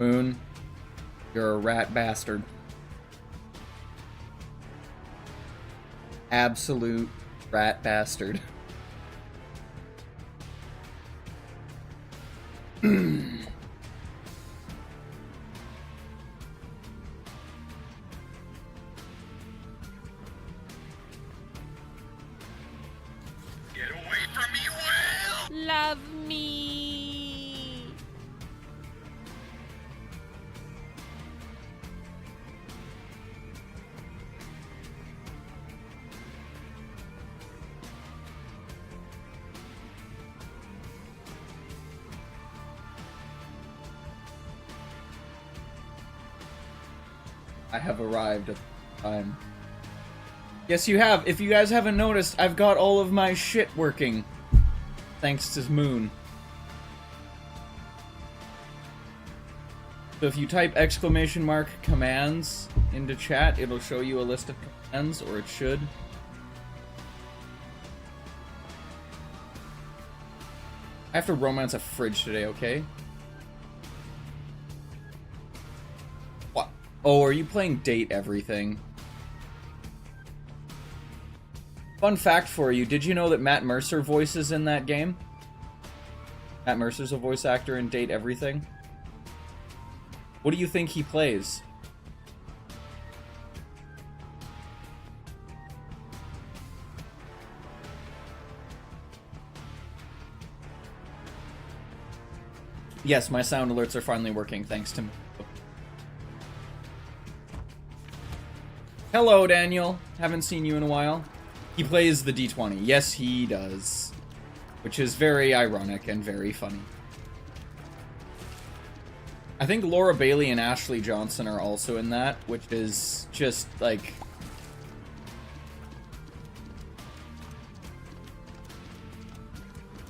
Moon, you're a rat bastard. Absolute rat bastard. Love me. I have arrived at the time. Yes, you have. If you guys haven't noticed, I've got all of my shit working. Thanks to Moon. So if you type !commands into chat, it'll show you a list of commands, or it should. I have to romance a fridge today, okay? What? Oh, are you playing Date Everything? Fun fact for you, did you know that Matt Mercer voices in that game? Matt Mercer's a voice actor in Date Everything. What do you think he plays? Yes, my sound alerts are finally working, thanks to me. Hello, Daniel. Haven't seen you in a while. He plays the D20. Yes, he does. Which is very ironic and very funny. I think Laura Bailey and Ashley Johnson are also in that, which is just, like...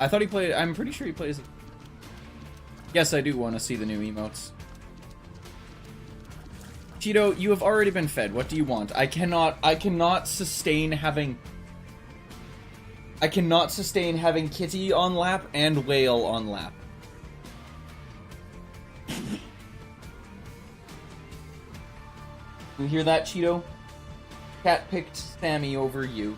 I thought he played... I'm pretty sure he plays... Yes, I do want to see the new emotes. Cheeto, you have already been fed. What do you want? I cannot sustain having... I cannot sustain having Kitty on lap and Whale on lap. You hear that, Cheeto? Cat picked Sammy over you.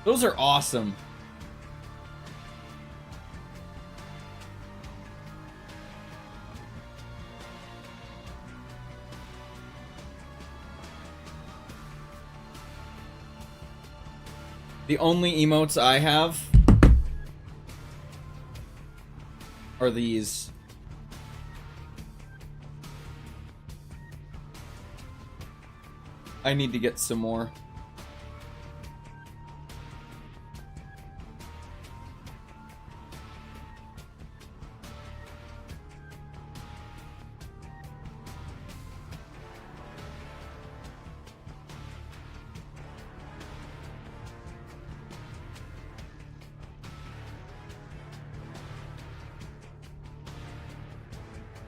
Those are awesome. The only emotes I have are these. I need to get some more.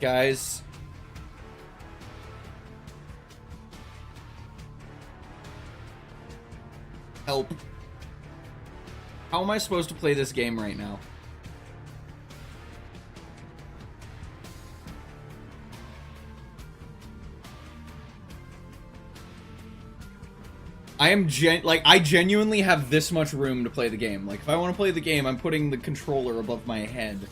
Guys, help. How am I supposed to play this game right now? I genuinely have this much room to play the game. Like, if I want to play the game, I'm putting the controller above my head.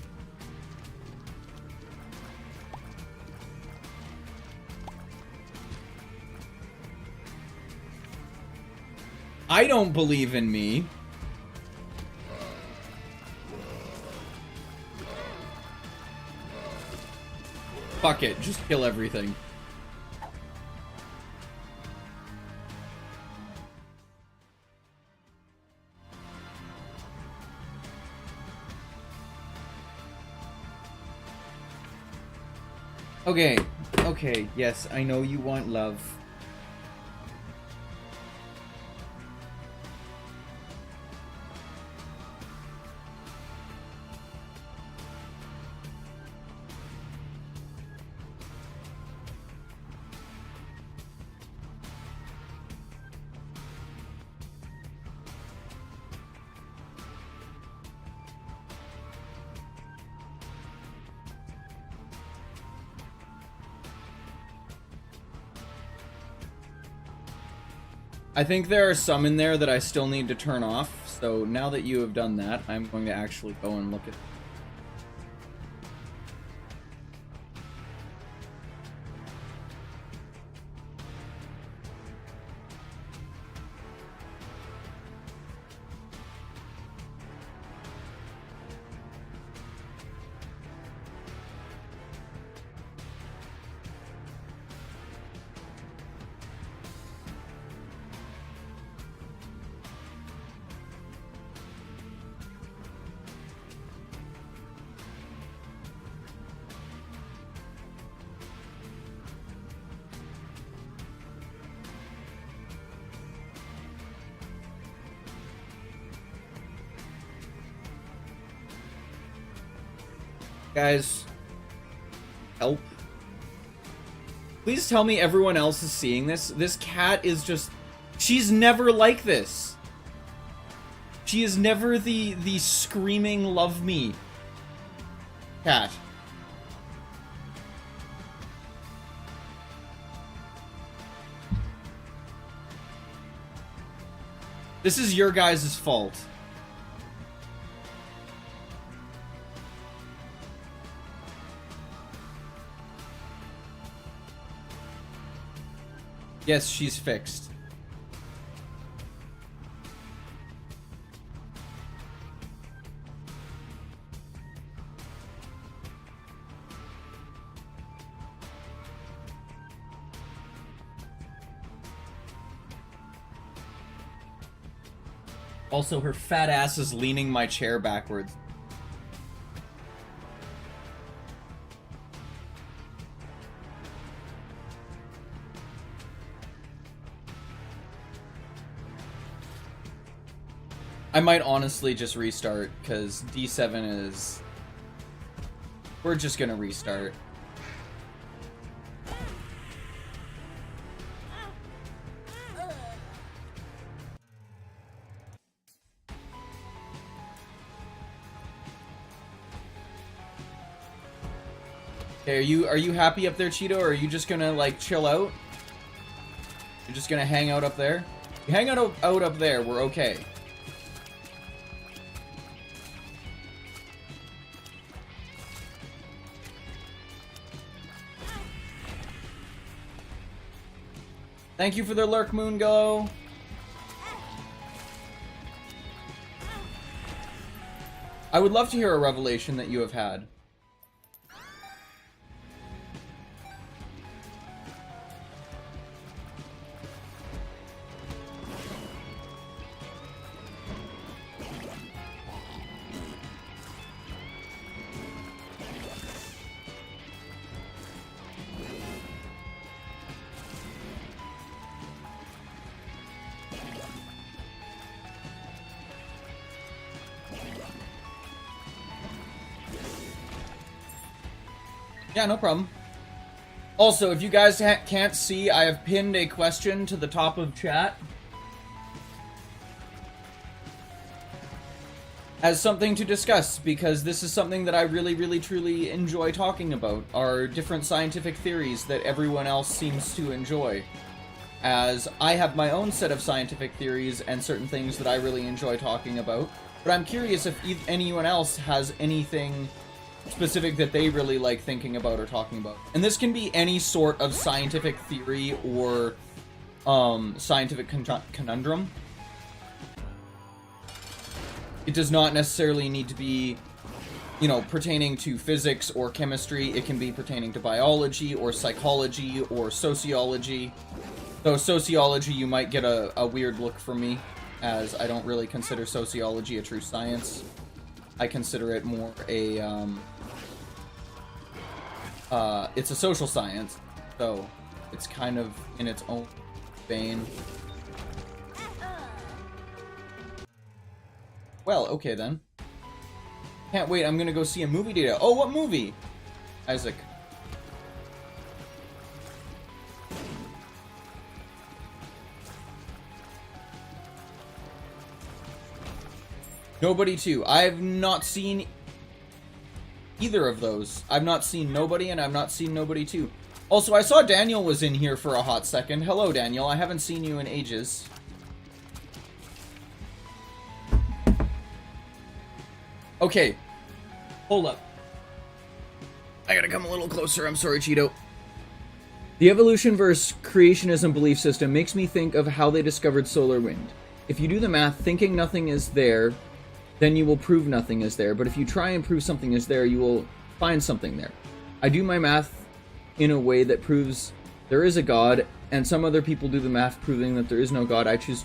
I don't believe in me. Fuck it, just kill everything. Okay, okay, yes, I know you want love. I think there are some in there that I still need to turn off, so now that you have done that, I'm going to actually go and look at. Guys, help. Please tell me everyone else is seeing this. This cat is just... She's never like this. She is never the screaming love me cat. This is your guys' fault. Yes, she's fixed. Also, her fat ass is leaning my chair backwards. I might honestly just restart, because D7 is... We're just gonna restart. Okay, are you happy up there, Cheeto, or are you just gonna, like, chill out? You're just gonna hang out up there? You hang out up there, we're okay. Thank you for the lurk, Moongo. I would love to hear a revelation that you have had. Yeah, no problem. Also, if you guys can't see, I have pinned a question to the top of chat as something to discuss, because this is something that I really, truly enjoy talking about, are different scientific theories that everyone else seems to enjoy. As I have my own set of scientific theories and certain things that I really enjoy talking about, but I'm curious if anyone else has anything specific that they really like thinking about or talking about. And this can be any sort of scientific theory or scientific conundrum. It does not necessarily need to be, you know, pertaining to physics or chemistry. It can be pertaining to biology or psychology or sociology. Though sociology, you might get a weird look from me, as I don't really consider sociology a true science. I consider it more a, it's a social science, so it's kind of in its own vein. Well, okay then. Can't wait, I'm gonna go see a movie data. Oh, what movie? Isaac. Nobody 2. I have not seen either of those. I've not seen Nobody, and I've not seen Nobody 2. Also, I saw Daniel was in here for a hot second. Hello, Daniel. I haven't seen you in ages. Okay. Hold up. I gotta come a little closer. I'm sorry, Cheeto. The evolution versus creationism belief system makes me think of how they discovered solar wind. If you do the math, thinking nothing is there, then you will prove nothing is there. But if you try and prove something is there, you will find something there. I do my math in a way that proves there is a God, and some other people do the math proving that there is no God. I choose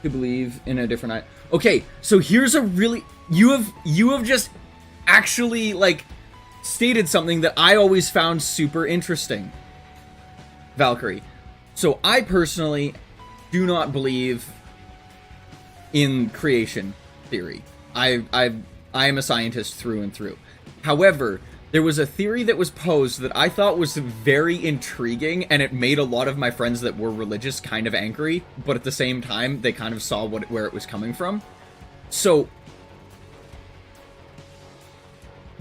to believe in a different... Okay, so here's a really... You have just actually, like, stated something that I always found super interesting, Valkyrie. So I personally do not believe in creation theory. I am a scientist through and through. However, there was a theory that was posed that I thought was very intriguing, and it made a lot of my friends that were religious kind of angry, but at the same time, they kind of saw where it was coming from. So,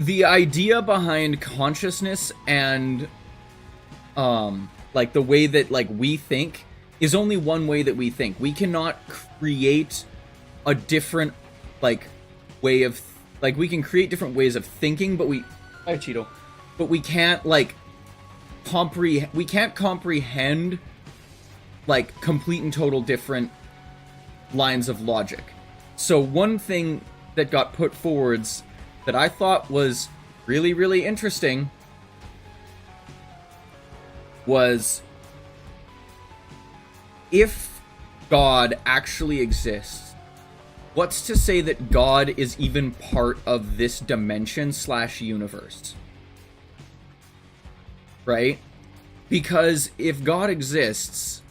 the idea behind consciousness and, like, the way that, like, we think is only one way that we think. We cannot create a different, like, way of... Like, we can create different ways of thinking, but we... Hi, Cheeto. But we can't, like, we can't comprehend, like, complete and total different lines of logic. So one thing that got put forwards that I thought was really, really interesting was, if God actually exists, what's to say that God is even part of this dimension / universe? Right? Because if God exists,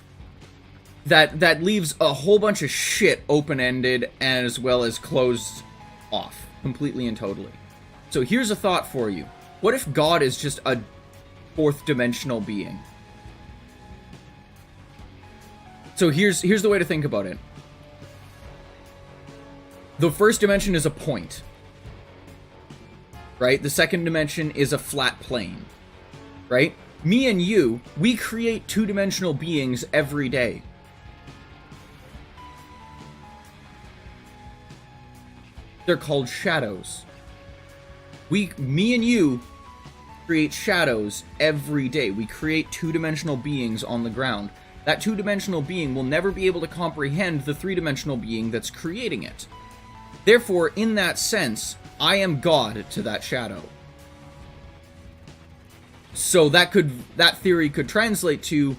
that leaves a whole bunch of shit open-ended as well as closed off completely and totally. So here's a thought for you. What if God is just a fourth dimensional being? So here's the way to think about it. The first dimension is a point, right? The second dimension is a flat plane, right? Me and you, we create two-dimensional beings every day. They're called shadows. Me and you create shadows every day. We create two-dimensional beings on the ground. That two-dimensional being will never be able to comprehend the three-dimensional being that's creating it. Therefore, in that sense, I am God to that shadow. So that theory could translate to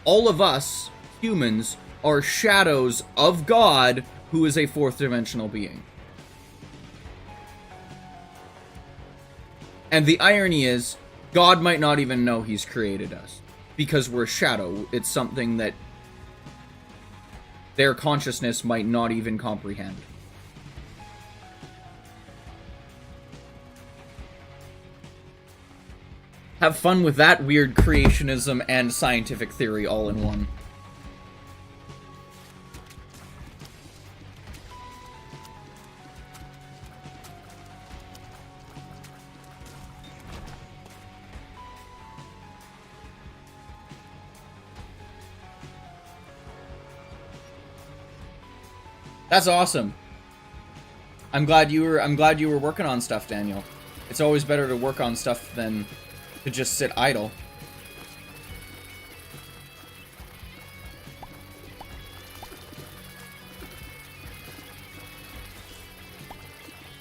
all of us, humans, are shadows of God, who is a fourth dimensional being. And the irony is, God might not even know he's created us, because we're a shadow. It's something that their consciousness might not even comprehend. Have fun with that weird creationism and scientific theory all in one. That's awesome. I'm glad you were working on stuff, Daniel. It's always better to work on stuff than to just sit idle.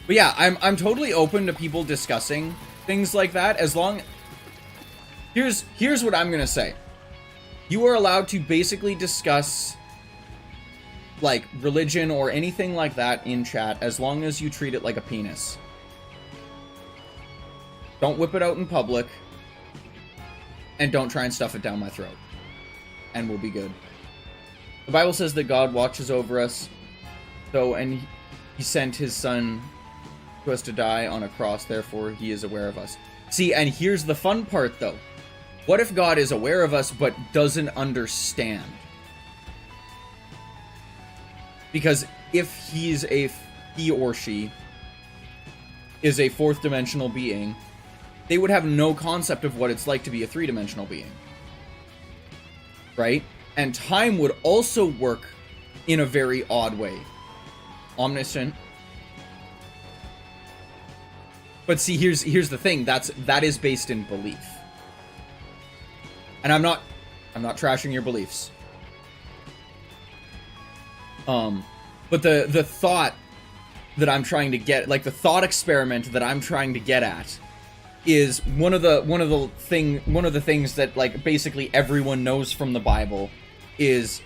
But yeah, I'm totally open to people discussing things like that, as long... Here's what I'm gonna say. You are allowed to basically discuss, like, religion or anything like that in chat, as long as you treat it like a penis. Don't whip it out in public, and don't try and stuff it down my throat. And we'll be good. The Bible says that God watches over us, and he sent his son to us to die on a cross, therefore he is aware of us. See, and here's the fun part, though. What if God is aware of us, but doesn't understand? Because if he or she is a fourth dimensional being, they would have no concept of what it's like to be a three-dimensional being. Right? And time would also work in a very odd way. omniscient. But see, here's the thing. That is based in belief. And I'm not trashing your beliefs. But the thought that I'm trying to get, like the thought experiment that I'm trying to get at, is one of the things that like basically everyone knows from the Bible is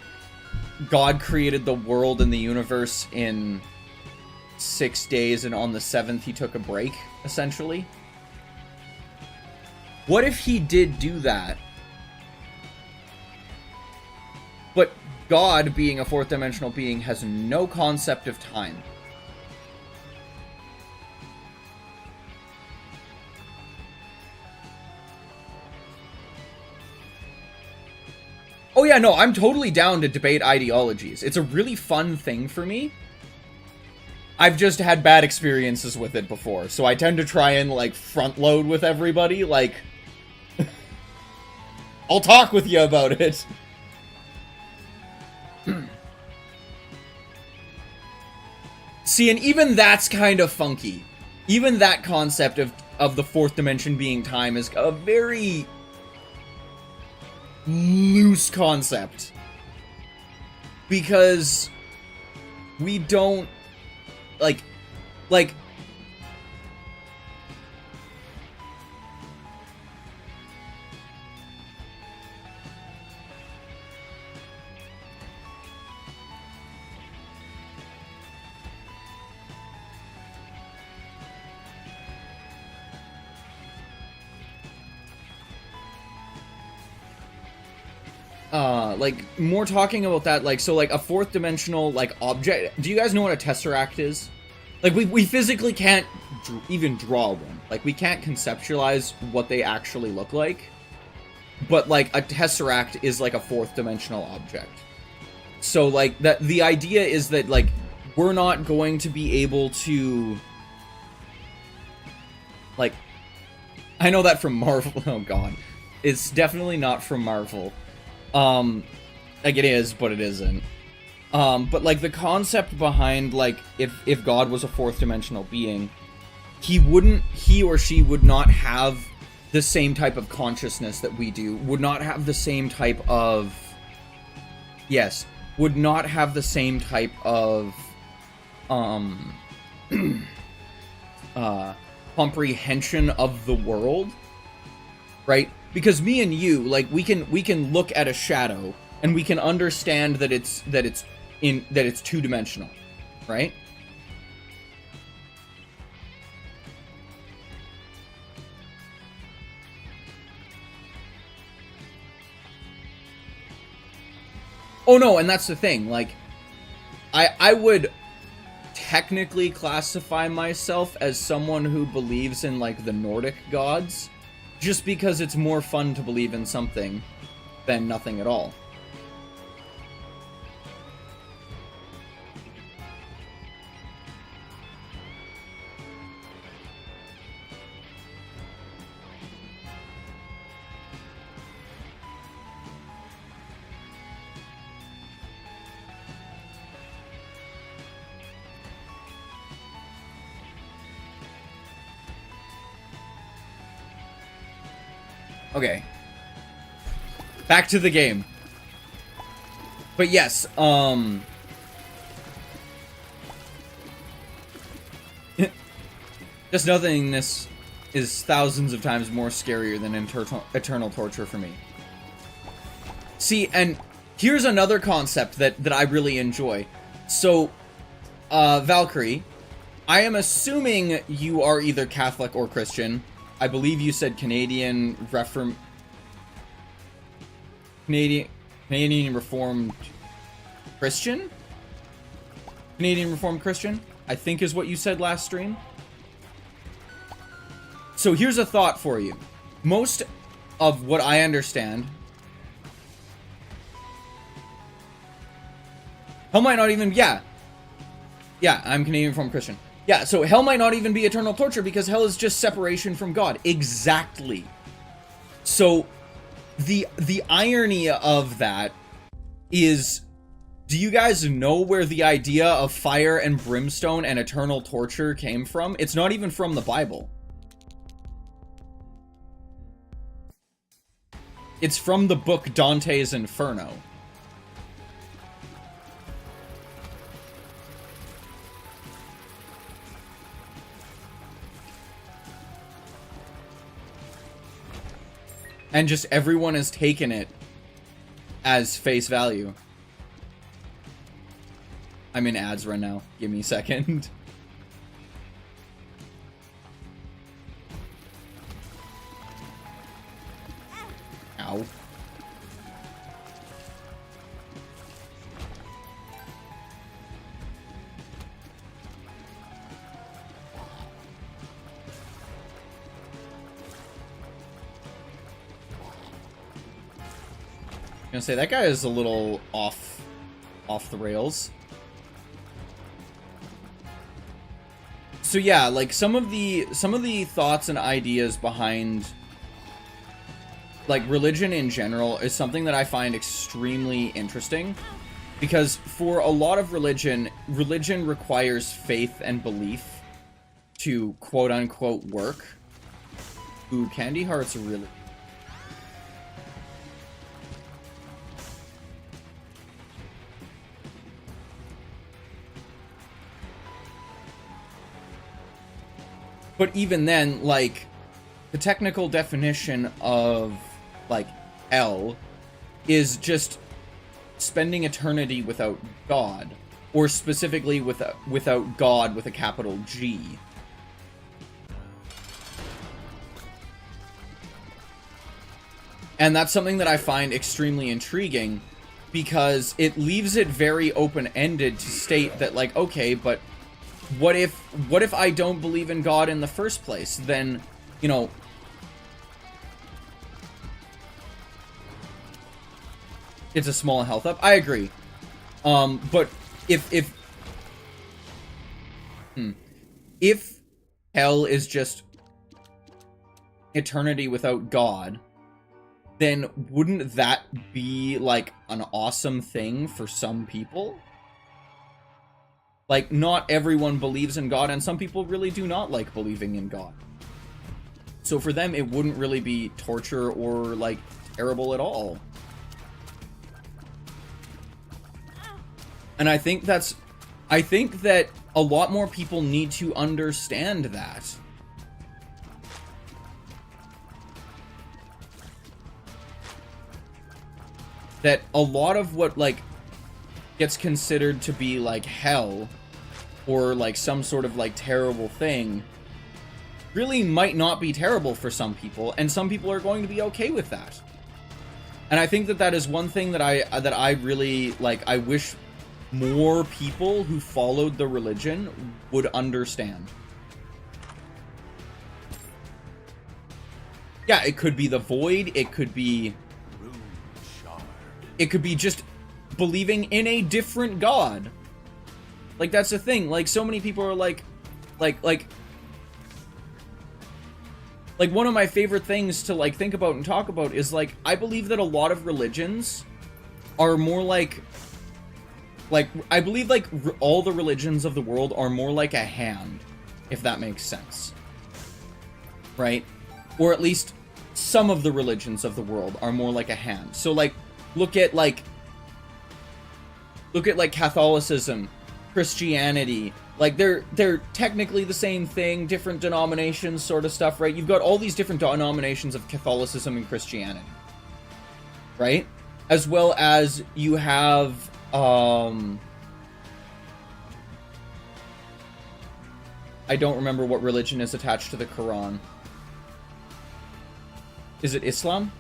God created the world and the universe in 6 days, and on the 7th he took a break, essentially. What if he did do that, but God, being a fourth dimensional being, has no concept of time? Oh yeah, no, I'm totally down to debate ideologies. It's a really fun thing for me. I've just had bad experiences with it before, so I tend to try and, like, front load with everybody, like... I'll talk with you about it. See, and even that's kind of funky. Even that concept of the fourth dimension being time is a very loose concept, because we don't like more talking about that, like, so, like, a fourth dimensional, like, object. Do you guys know what a tesseract is? Like, we physically can't even draw one. Like, we can't conceptualize what they actually look like. But, like, a tesseract is, like, a fourth dimensional object. So, like, the idea is that, like, we're not going to be able to, like, I know that from Marvel. Oh, God. It's definitely not from Marvel. Like, it is, but it isn't. But, like, the concept behind, like, if God was a fourth dimensional being, he or she would not have the same type of consciousness that we do, would not have the same type of, would not have the same type of, comprehension of the world, right? Because me and you, like, we can look at a shadow and we can understand that it's two-dimensional, right? Oh no, and that's the thing, like, I would technically classify myself as someone who believes in, like, the Nordic gods, just because it's more fun to believe in something than nothing at all. Okay. Back to the game. But yes, just nothingness is thousands of times more scarier than eternal torture for me. See, and here's another concept that I really enjoy. So, Valkyrie, I am assuming you are either Catholic or Christian. I believe you said Canadian Reformed Christian? Canadian Reformed Christian, I think is what you said last stream. So here's a thought for you. Most of what I understand, hell might not even, yeah, I'm Canadian Reformed Christian. Yeah, so hell might not even be eternal torture because hell is just separation from God. Exactly. So the irony of that is, Do you guys know where the idea of fire and brimstone and eternal torture came from? It's not even from the Bible. It's from the book Dante's Inferno. And just everyone has taken it as face value. I'm in ads right now. Give me a second. Ow. I'm gonna say that guy is a little off the rails. So yeah, like some of the thoughts and ideas behind like religion in general is something that I find extremely interesting, because for a lot of religion requires faith and belief to quote unquote work. Ooh, Candy Heart's really... But even then, like, the technical definition of, like, hell is just spending eternity without God. Or specifically without God with a capital G. And that's something that I find extremely intriguing, because it leaves it very open-ended to state that, like, okay, but what if I don't believe in God in the first place? Then, you know, it's a small health up. I agree. But if hell is just eternity without God, then wouldn't that be like an awesome thing for some people? Like, not everyone believes in God, and some people really do not like believing in God. So for them, it wouldn't really be torture or, like, terrible at all. And I think that a lot more people need to understand that. That a lot of what, like, gets considered to be, like, hell, or, like, some sort of, like, terrible thing, really might not be terrible for some people, and some people are going to be okay with that. And I think that that is one thing that I really, like, I wish more people who followed the religion would understand. Yeah, it could be the void, it could be just believing in a different god. Like, that's the thing. Like, so many people are like one of my favorite things to, like, think about and talk about is, like, I believe that a lot of religions are more like I believe, like, all the religions of the world are more like a hand, if that makes sense. Right? Or at least some of the religions of the world are more like a hand. So, like, look at Catholicism, Christianity. Like, they're technically the same thing, different denominations sort of stuff, right? You've got all these different denominations of Catholicism and Christianity, right? As well as you have, I don't remember what religion is attached to the Quran. Is it Islam?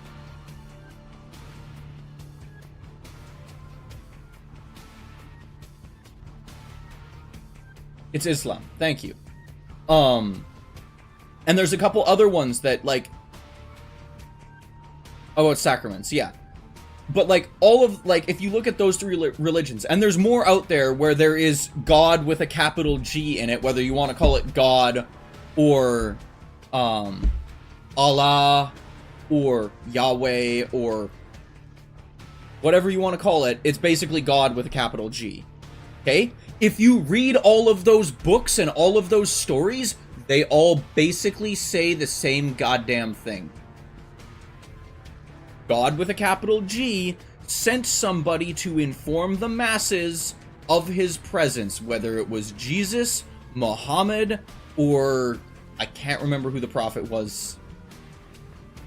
It's Islam. Thank you. And there's a couple other ones that, like... Oh, it's sacraments, yeah. But, like, all of, like, if you look at those three religions, and there's more out there where there is God with a capital G in it, whether you want to call it God, or, Allah, or Yahweh, or whatever you want to call it, it's basically God with a capital G. Okay? If you read all of those books and all of those stories, they all basically say the same goddamn thing. God with a capital G sent somebody to inform the masses of his presence, whether it was Jesus, Muhammad, or I can't remember who the prophet was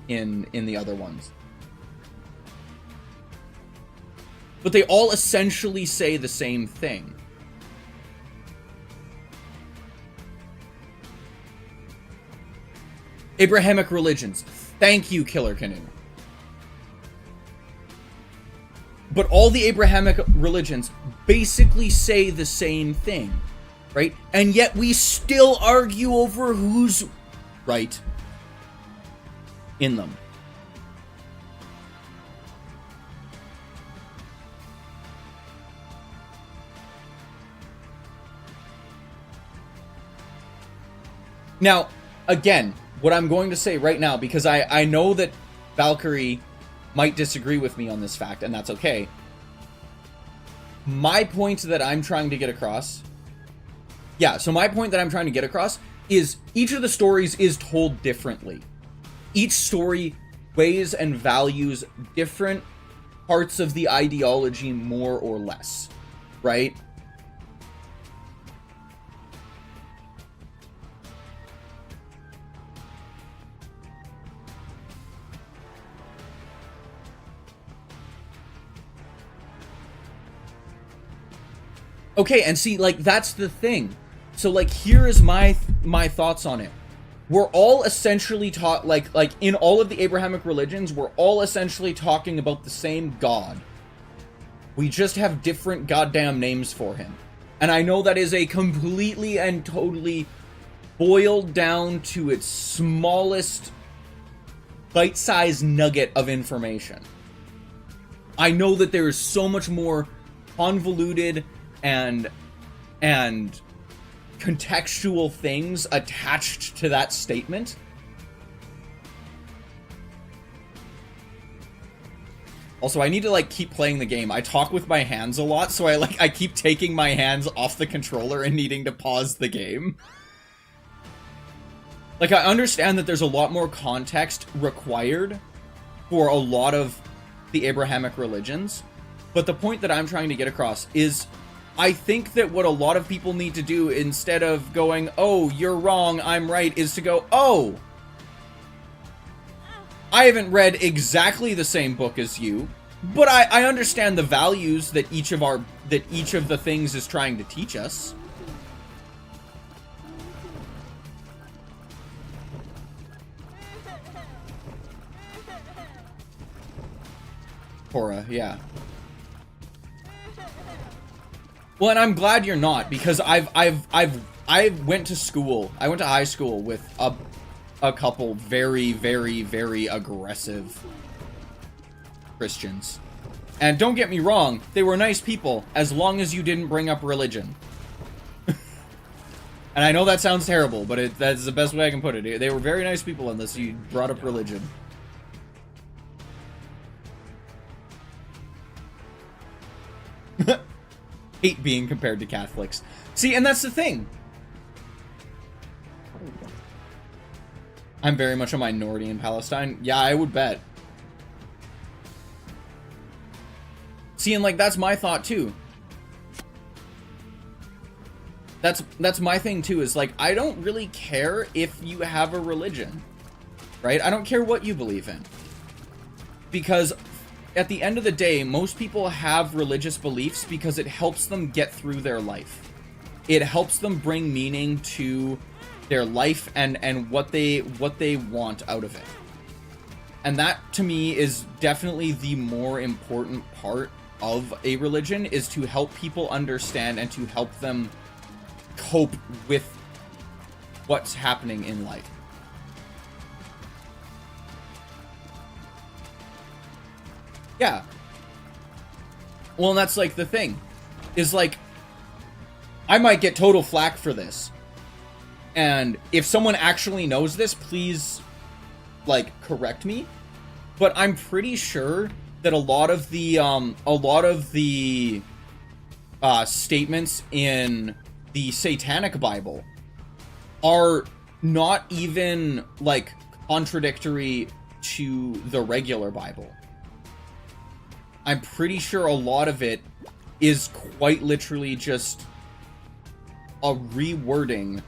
in the other ones. But they all essentially say the same thing. Abrahamic religions. Thank you, Killer Canoe. But all the Abrahamic religions basically say the same thing, right? And yet we still argue over who's right in them. Now, again, what I'm going to say right now, because I know that Valkyrie might disagree with me on this fact, and that's okay. My point that I'm trying to get across... Yeah, so my point that I'm trying to get across is each of the stories is told differently. Each story weighs and values different parts of the ideology more or less, right? Okay, and see, like, that's the thing. So, like, here is my thoughts on it. We're all essentially taught, like, in all of the Abrahamic religions, we're all essentially talking about the same God. We just have different goddamn names for him. And I know that is a completely and totally boiled down to its smallest bite-sized nugget of information. I know that there is so much more convoluted and contextual things attached to that statement. Also, I need to, like, keep playing the game. I talk with my hands a lot, so I keep taking my hands off the controller and needing to pause the game. Like, I understand that there's a lot more context required for a lot of the Abrahamic religions, but the point that I'm trying to get across is I think that what a lot of people need to do, instead of going, oh, you're wrong, I'm right, is to go, oh, I haven't read exactly the same book as you, but I understand the values that each of the things is trying to teach us. Cora, yeah. Well, and I'm glad you're not, because I went to school. I went to high school with a couple very, very, very aggressive Christians. And don't get me wrong, they were nice people, as long as you didn't bring up religion. And I know that sounds terrible, but that's the best way I can put it. They were very nice people unless you brought up religion. Hate being compared to Catholics. See, and that's the thing. I'm very much a minority in Palestine. Yeah, I would bet. See, and like, that's my thought too. That's my thing too, is like, I don't really care if you have a religion, right? I don't care what you believe in. Because at the end of the day, most people have religious beliefs because it helps them get through their life. It helps them bring meaning to their life and what they want out of it. And that, to me, is definitely the more important part of a religion, is to help people understand and to help them cope with what's happening in life. Yeah. Well, and that's like the thing, is like, I might get total flack for this. And if someone actually knows this, please, like, correct me. But I'm pretty sure that a lot of the statements in the Satanic Bible are not even like contradictory to the regular Bible. I'm pretty sure a lot of it is quite literally just a rewording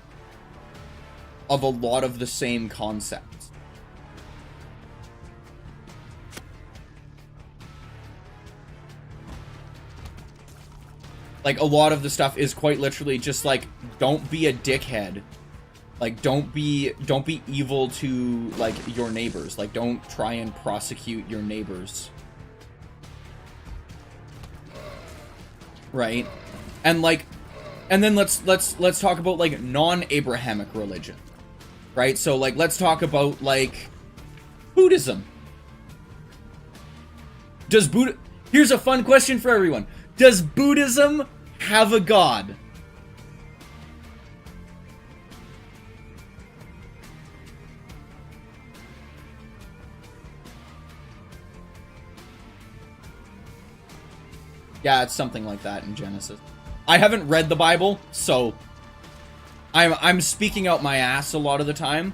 of a lot of the same concepts. Like, a lot of the stuff is quite literally just like, don't be a dickhead. Like, don't be evil to, like, your neighbors. Like, don't try and prosecute your neighbors. Right? And, like, and then let's talk about, like, non-Abrahamic religion. Right? So, like, let's talk about, like, Buddhism. Here's a fun question for everyone. Does Buddhism have a god? Yeah, it's something like that in Genesis. I haven't read the Bible, so I'm speaking out my ass a lot of the time.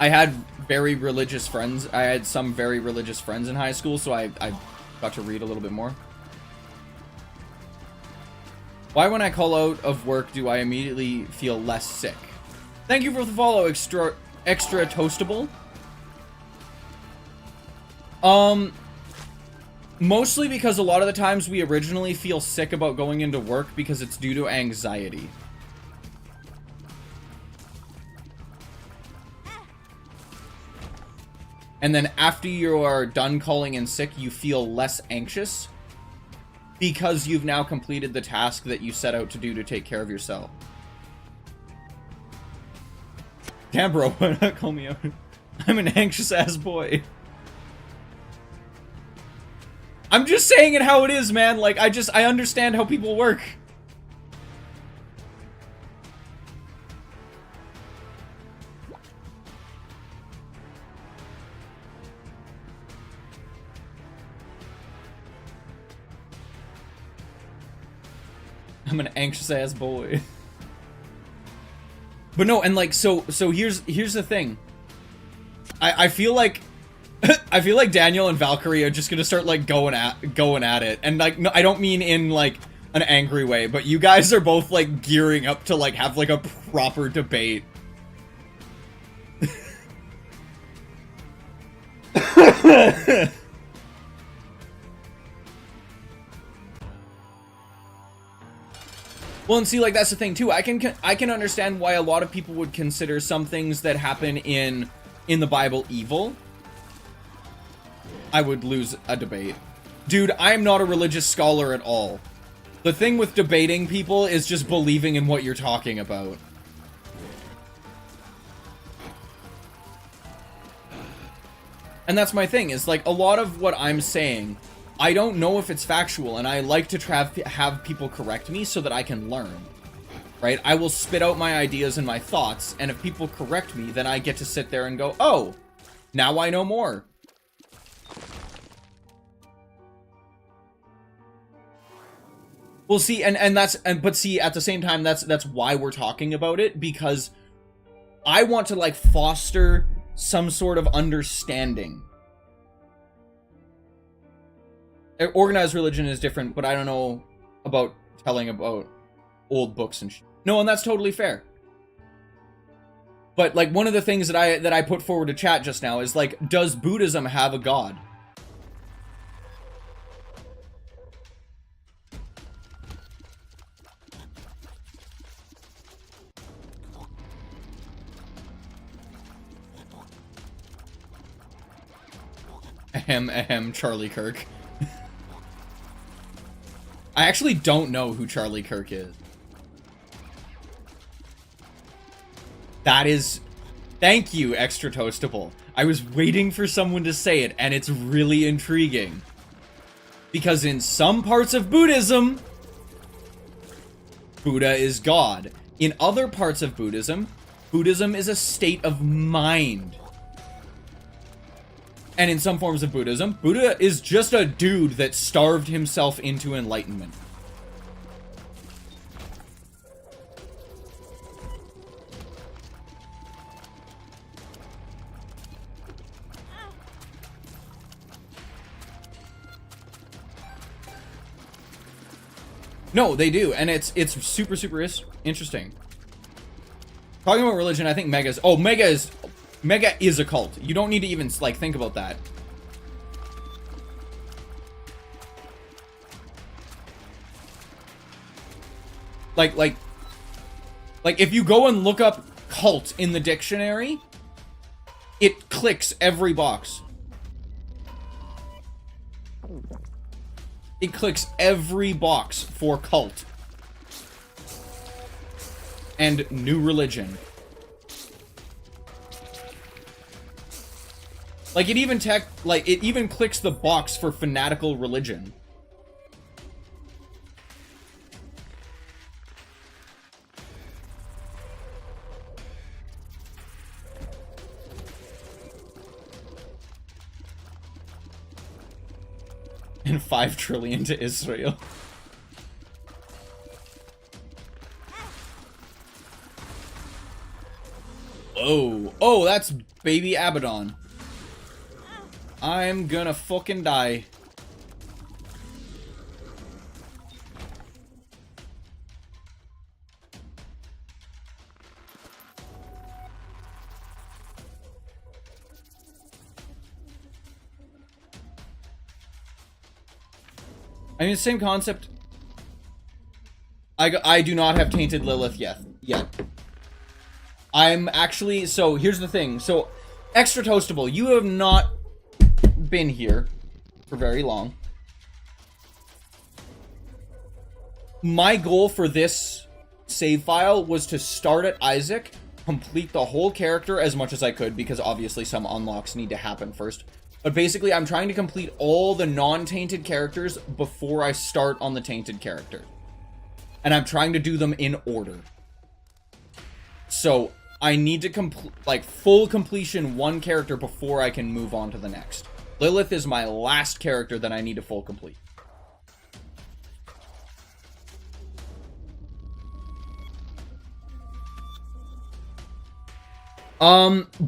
I had very religious friends. I had some very religious friends in high school, so I got to read a little bit more. Why, when I call out of work, do I immediately feel less sick? Thank you for the follow, extra toastable. Mostly because a lot of the times we originally feel sick about going into work because it's due to anxiety. And then after you are done calling in sick, you feel less anxious because you've now completed the task that you set out to do to take care of yourself. Damn, bro, why not call me out? I'm an anxious ass boy. I'm just saying it how it is, man. Like, I understand how people work. I'm an anxious ass boy. But no, and like, so here's the thing. I feel like I feel like Daniel and Valkyrie are just gonna start like going at it, and like, no, I don't mean in like an angry way, but you guys are both like gearing up to like have like a proper debate. Well, and see, like, that's the thing too. I can understand why a lot of people would consider some things that happen in the Bible evil. I would lose a debate. Dude, I'm not a religious scholar at all. The thing with debating people is just believing in what you're talking about. And that's my thing, is like, a lot of what I'm saying, I don't know if it's factual, and I like to have people correct me so that I can learn. Right? I will spit out my ideas and my thoughts, and if people correct me, then I get to sit there and go, oh, now I know more. Well, see, but see, at the same time, that's why we're talking about it, because I want to, like, foster some sort of understanding. Organized religion is different, but I don't know about telling about old books and shit. No, and that's totally fair. But, like, one of the things that I put forward to chat just now is, like, does Buddhism have a god? Ahem, Charlie Kirk. I actually don't know who Charlie Kirk is. That is... Thank you, Extra Toastable. I was waiting for someone to say it, and it's really intriguing. Because in some parts of Buddhism, Buddha is God. In other parts of Buddhism, Buddhism is a state of mind. And in some forms of Buddhism, Buddha is just a dude that starved himself into enlightenment. No, they do, and it's super interesting. Talking about religion, I think Mega is a cult. You don't need to even like think about that. Like if you go and look up cult in the dictionary, it clicks every box. It clicks every box for cult. And new religion. Like it even clicks the box for fanatical religion. And 5 trillion to Israel. Oh, that's baby Abaddon. I'm gonna fucking die. I mean, same concept. I do not have Tainted Lilith yet. I'm actually, so here's the thing. So, Extra Toastable, you have not been here for very long. My goal for this save file was to start at Isaac, complete the whole character as much as I could, because obviously some unlocks need to happen first. But basically, I'm trying to complete all the non-tainted characters before I start on the tainted character. And I'm trying to do them in order. So, I need to complete, like, full completion one character before I can move on to the next. Lilith is my last character that I need to full complete.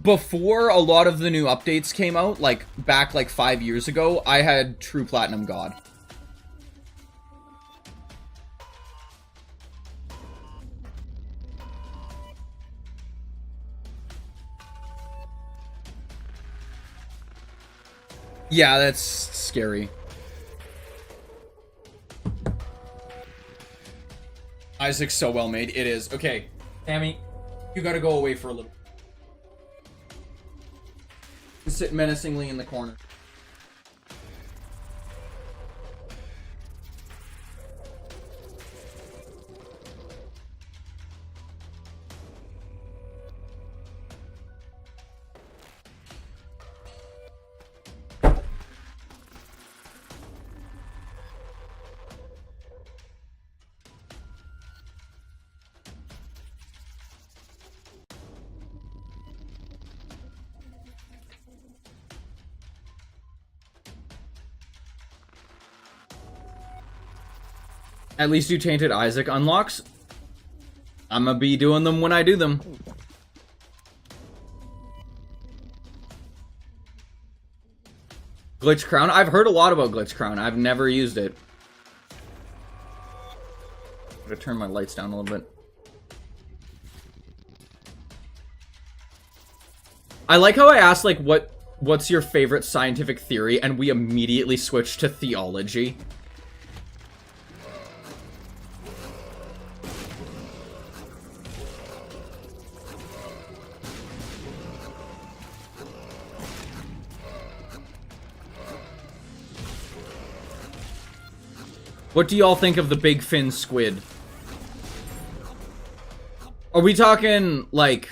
Before a lot of the new updates came out, like, back, 5 years ago, I had True Platinum God. Yeah, that's scary. Isaac's so well made. It is. Okay, Tammy, you gotta go away for a little. Sit menacingly in the corner. At least you Tainted Isaac unlocks. I'm gonna be doing them when I do them. Glitch Crown? I've heard a lot about Glitch Crown. I've never used it. I'm gonna turn my lights down a little bit. I like how I asked, like, what's your favorite scientific theory, and we immediately switched to theology. What do y'all think of the big fin squid? Are we talking, like...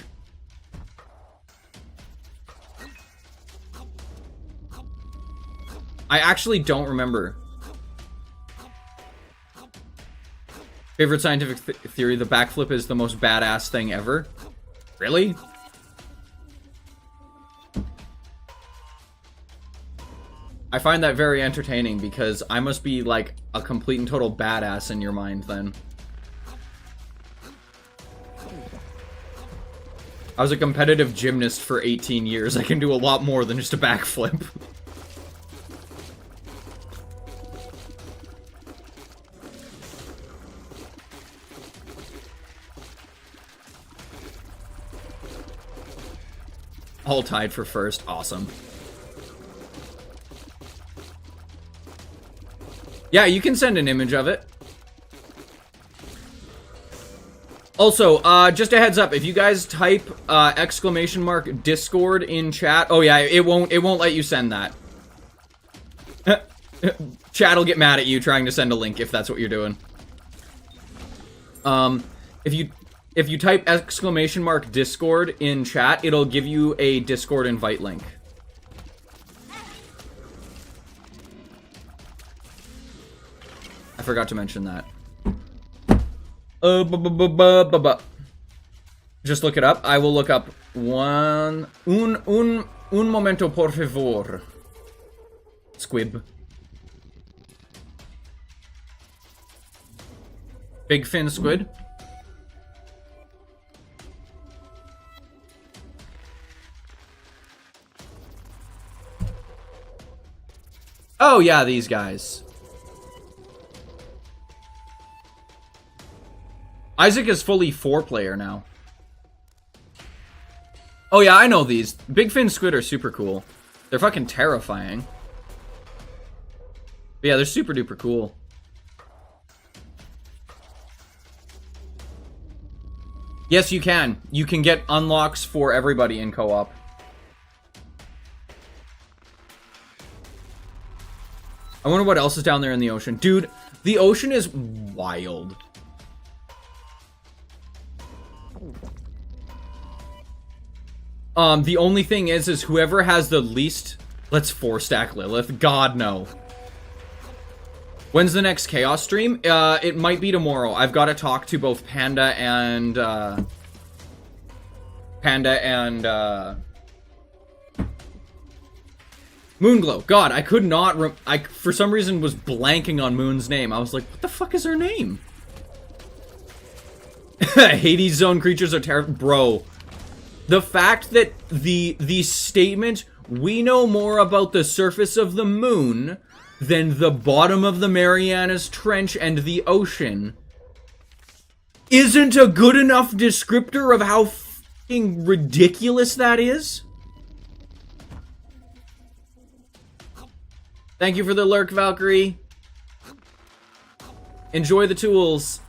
I actually don't remember. Favorite scientific theory, the backflip is the most badass thing ever. Really? I find that very entertaining because I must be like a complete and total badass in your mind then. I was a competitive gymnast for 18 years. I can do a lot more than just a backflip. All tied for first. Awesome. Yeah, you can send an image of it. Also, just a heads up, if you guys type exclamation mark Discord in chat, oh yeah, it won't let you send that. Chat will get mad at you trying to send a link if that's what you're doing. If you type exclamation mark Discord in chat, it'll give you a Discord invite link. I forgot to mention that. Just look it up. I will look up un momento por favor. Squib. Big fin squid. Oh yeah, these guys. Isaac is fully 4-player now. Oh yeah, I know these. Big fin squid are super cool. They're fucking terrifying. But yeah, they're super duper cool. Yes, you can. You can get unlocks for everybody in co-op. I wonder what else is down there in the ocean. Dude, the ocean is wild. The only thing is whoever has the least... Let's 4-stack Lilith. God, no. When's the next Chaos stream? It might be tomorrow. I've got to talk to both Panda and Moonglow. God, I could not... I, for some reason, was blanking on Moon's name. I was like, what the fuck is her name? Hades Zone creatures are terrible. Bro. The fact that the statement, we know more about the surface of the moon than the bottom of the Marianas Trench and the ocean, isn't a good enough descriptor of how fucking ridiculous that is? Thank you for the lurk, Valkyrie. Enjoy the tools.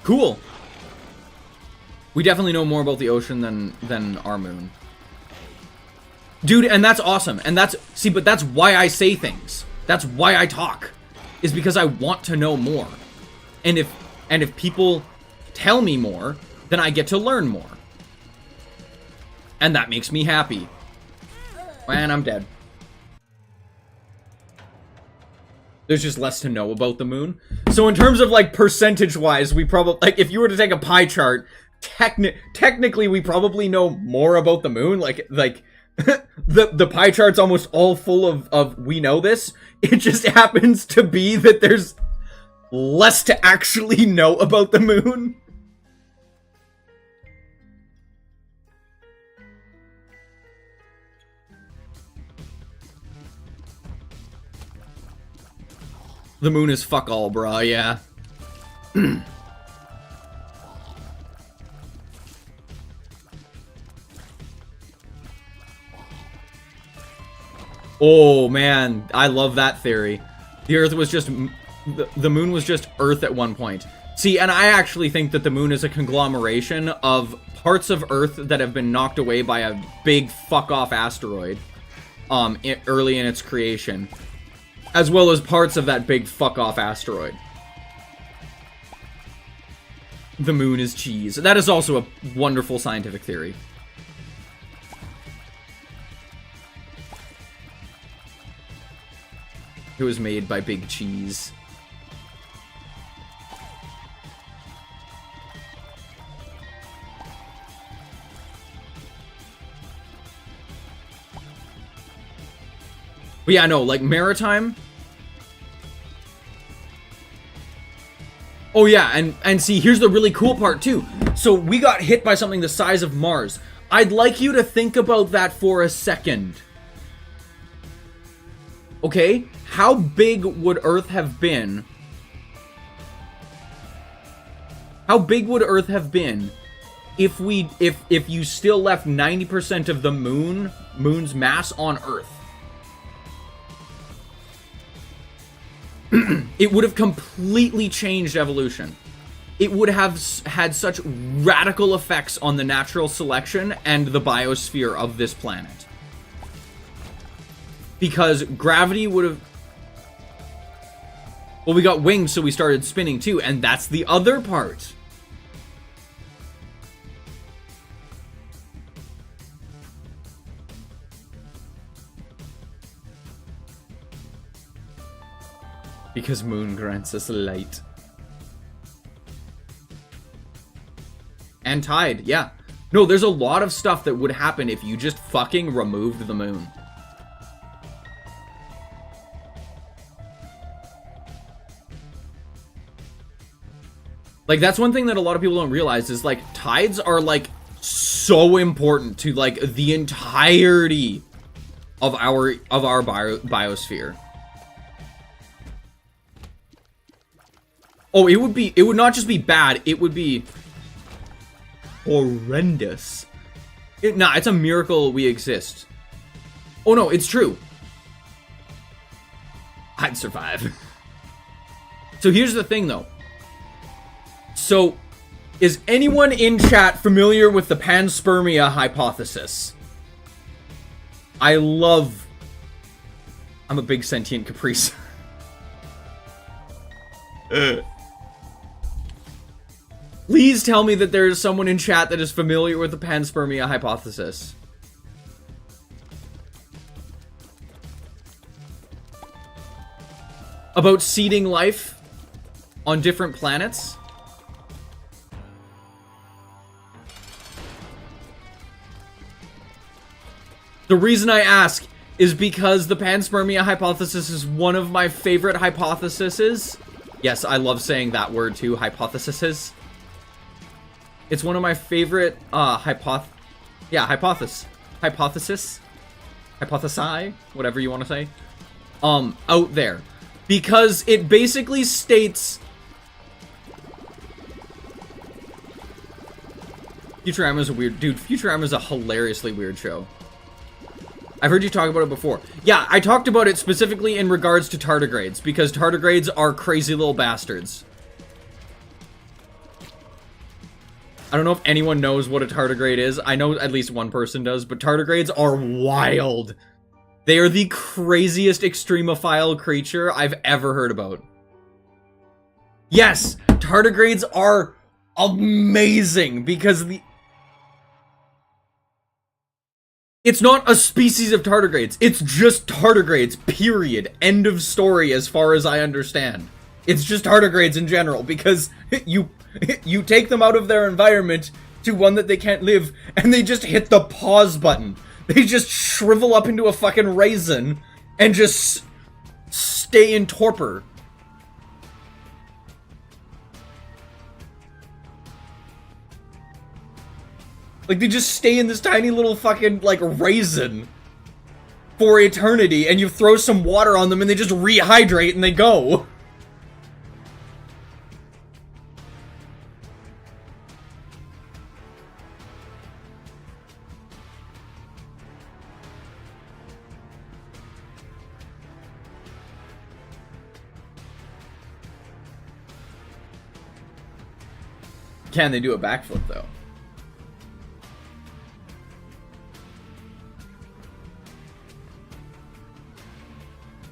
Cool. We definitely know more about the ocean than our moon. Dude, and that's awesome. And that's... See, but that's why I say things. That's why I talk. Is because I want to know more. And if people tell me more, then I get to learn more. And that makes me happy. And I'm dead. There's just less to know about the moon. So in terms of, like, percentage-wise, we probably... Like, if you were to take a pie chart, technically we probably know more about the moon. Like the pie chart's almost all full of we know this. It just happens to be that there's less to actually know about the moon. The moon is fuck all, bruh, yeah. Oh, man. I love that theory. The Earth was just... The moon was just Earth at one point. See, and I actually think that the moon is a conglomeration of parts of Earth that have been knocked away by a big fuck-off asteroid. Early in its creation. As well as parts of that big fuck-off asteroid. The moon is cheese. That is also a wonderful scientific theory. It was made by Big Cheese. But yeah, no, like, maritime... Oh yeah, and see, here's the really cool part too. So we got hit by something the size of Mars. I'd like you to think about that for a second. Okay? How big would Earth have been? How big would Earth have been if you still left 90% of the moon's mass on Earth? It would have completely changed evolution. It would have had such radical effects on the natural selection and the biosphere of this planet. Because gravity would have... Well, we got wings, so we started spinning too, and that's the other part. Because moon grants us light. And tide, yeah. No, there's a lot of stuff that would happen if you just fucking removed the moon. Like, that's one thing that a lot of people don't realize is, like, tides are, like, so important to, like, the entirety of our biosphere. Oh, it would not just be bad, it would be horrendous. Nah, it's a miracle we exist. Oh no, it's true. I'd survive. So here's the thing though. So, is anyone in chat familiar with the panspermia hypothesis? I'm a big sentient caprice. Please tell me that there is someone in chat that is familiar with the panspermia hypothesis. About seeding life on different planets? The reason I ask is because the panspermia hypothesis is one of my favorite hypotheses. Yes, I love saying that word too, hypotheses. It's one of my favorite, hypothesis, whatever you want to say, out there. Because it basically states... Futurama's a weird... Dude, Futurama's a hilariously weird show. I've heard you talk about it before. Yeah, I talked about it specifically in regards to tardigrades, because tardigrades are crazy little bastards. I don't know if anyone knows what a tardigrade is. I know at least one person does, but tardigrades are wild. They are the craziest extremophile creature I've ever heard about. Yes, tardigrades are amazing because it's not a species of tardigrades. It's just tardigrades, period. End of story as far as I understand. It's just tardigrades in general because you take them out of their environment to one that they can't live and they just hit the pause button. They just shrivel up into a fucking raisin and just stay in torpor. Like, they just stay in this tiny little fucking, like, raisin for eternity, and you throw some water on them and they just rehydrate and they go. Can they do a backflip, though?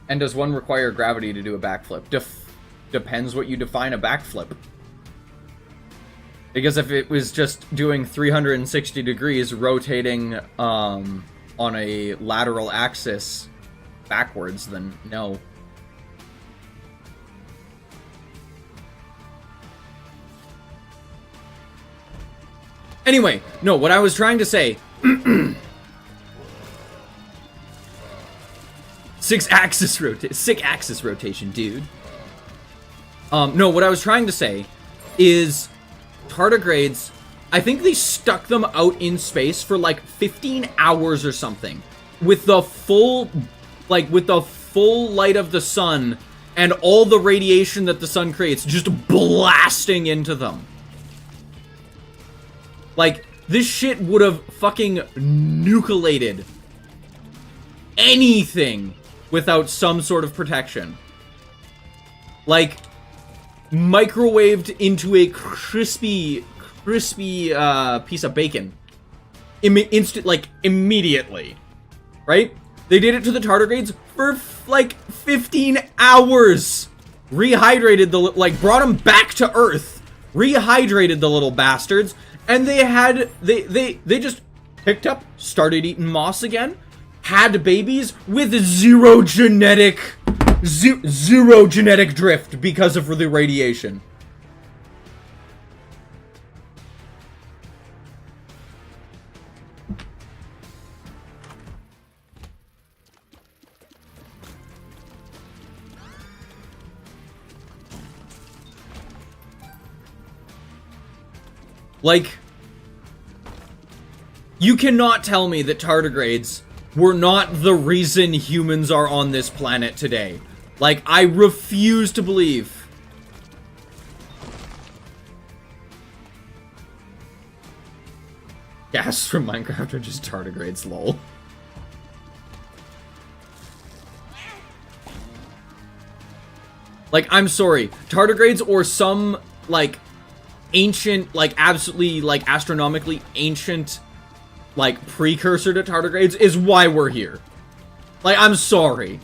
And does one require gravity to do a backflip? Depends what you define a backflip. Because if it was just doing 360 degrees, rotating on a lateral axis backwards, then no. Anyway, no, what I was trying to say... Six axis rotation, dude. No, what I was trying to say is tardigrades, I think they stuck them out in space for like 15 hours or something with the full light of the sun and all the radiation that the sun creates just blasting into them. Like, this shit would have fucking nucleated anything without some sort of protection. Like, microwaved into a crispy piece of bacon. Immediately. Right? They did it to the tardigrades for, like, 15 hours! Rehydrated brought them back to Earth. Rehydrated the little bastards. And they just picked up, started eating moss again, had babies with zero genetic drift because of the radiation. Like, you cannot tell me that tardigrades were not the reason humans are on this planet today. Like, I refuse to believe. Gas from Minecraft are just tardigrades, lol. Like, I'm sorry. Tardigrades or some, like, ancient, like, absolutely, like, astronomically ancient, like, precursor to tardigrades is why we're here. Like, I'm sorry.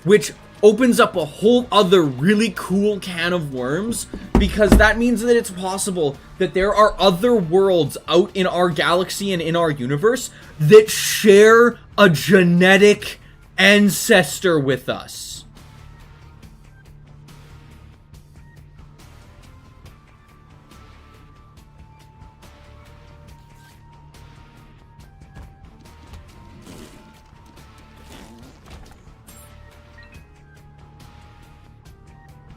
Which opens up a whole other really cool can of worms, because that means that it's possible that there are other worlds out in our galaxy and in our universe that share a genetic ancestor with us.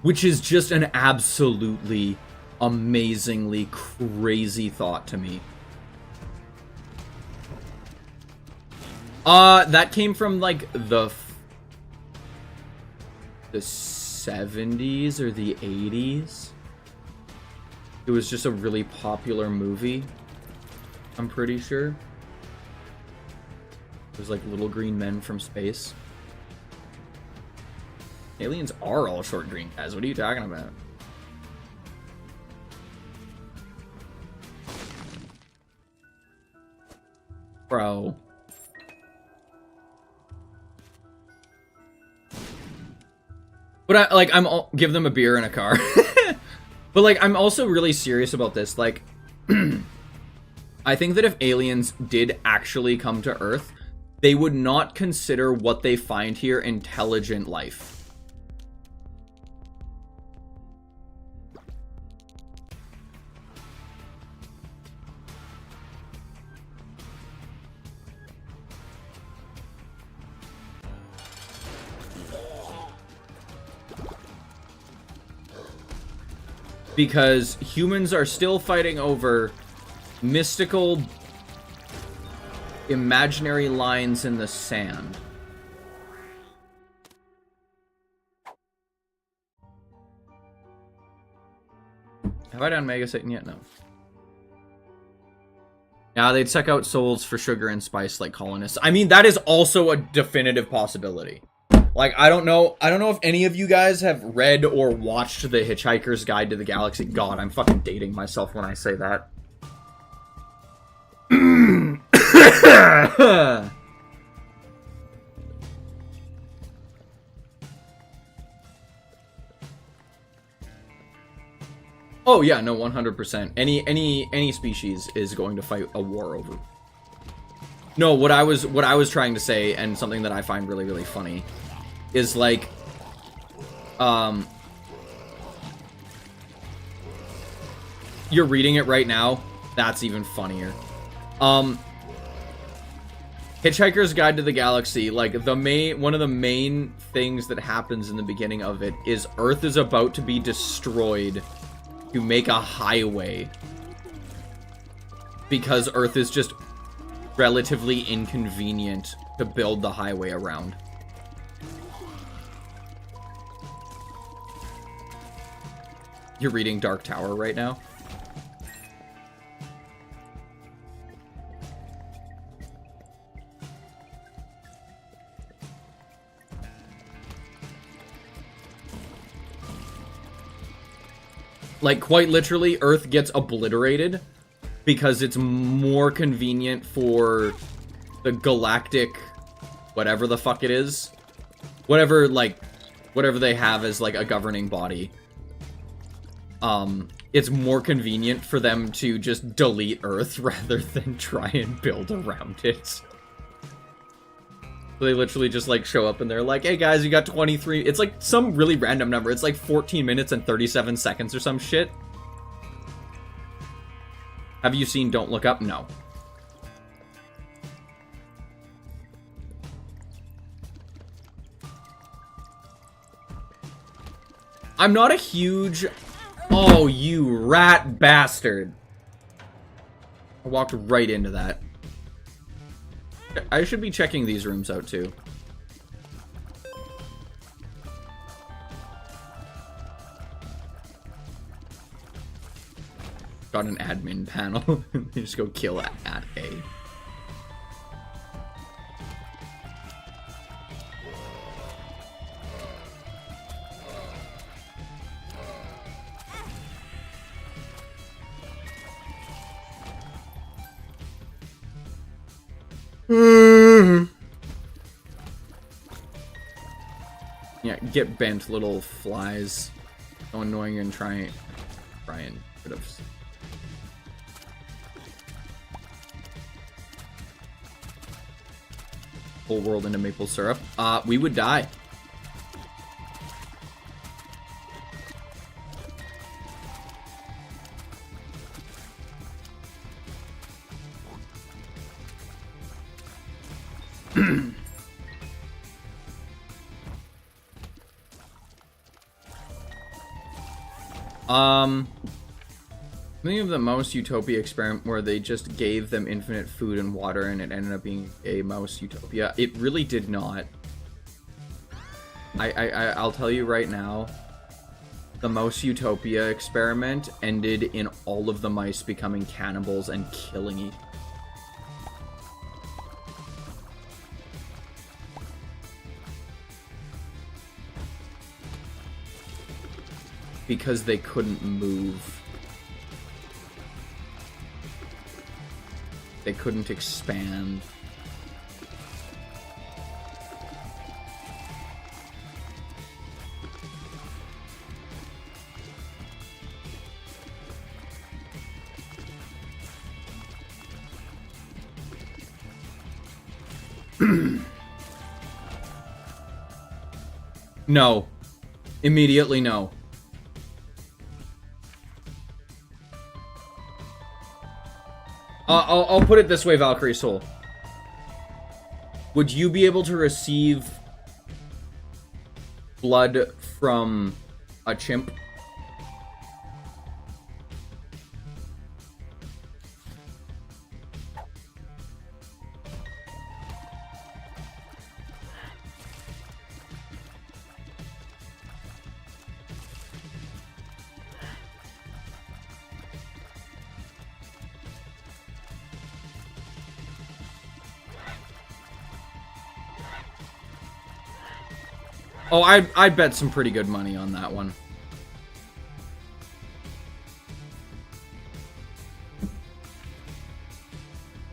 Which is just an absolutely amazingly crazy thought to me. That came from, like, the 70s or the 80s. It was just a really popular movie, I'm pretty sure. It was like Little Green Men from Space. Aliens are all short green guys. What are you talking about? Bro. But give them a beer and a car. But, like, I'm also really serious about this. Like, I think that if aliens did actually come to Earth, they would not consider what they find here intelligent life. Because humans are still fighting over mystical, imaginary lines in the sand. Have I done Mega Satan yet? No. Yeah, they'd suck out souls for sugar and spice like colonists. I mean, that is also a definitive possibility. Like, I don't know if any of you guys have read or watched The Hitchhiker's Guide to the Galaxy. God, I'm fucking dating myself when I say that. Oh yeah, no, 100%. Any species is going to fight a war over. No, what I was trying to say, and something that I find really, really funny, is like, you're reading it right now. That's even funnier. Hitchhiker's Guide to the Galaxy, like, one of the main things that happens in the beginning of it is Earth is about to be destroyed to make a highway. Because Earth is just relatively inconvenient to build the highway around. You're reading Dark Tower right now? Like, quite literally, Earth gets obliterated because it's more convenient for the galactic whatever the fuck it is. Whatever they have as, like, a governing body. It's more convenient for them to just delete Earth rather than try and build around it. So they literally just, like, show up and they're like, hey guys, you got 23... It's like some really random number. It's like 14 minutes and 37 seconds or some shit. Have you seen Don't Look Up? No. I'm not a huge... Oh, you rat bastard. I walked right into that. I should be checking these rooms out, too. Got an admin panel. Just go kill at A. Yeah, get bent, little flies. So annoying and try and could have. Whole world into maple syrup. We would die. Think of the Mouse Utopia experiment where they just gave them infinite food and water and it ended up being a Mouse Utopia. It really did not. I'll tell you right now, the Mouse Utopia experiment ended in all of the mice becoming cannibals and killing each other. Because they couldn't move. They couldn't expand. No. Immediately no. I'll put it this way, Valkyrie Soul. Would you be able to receive blood from a chimp? Oh, I'd bet some pretty good money on that one.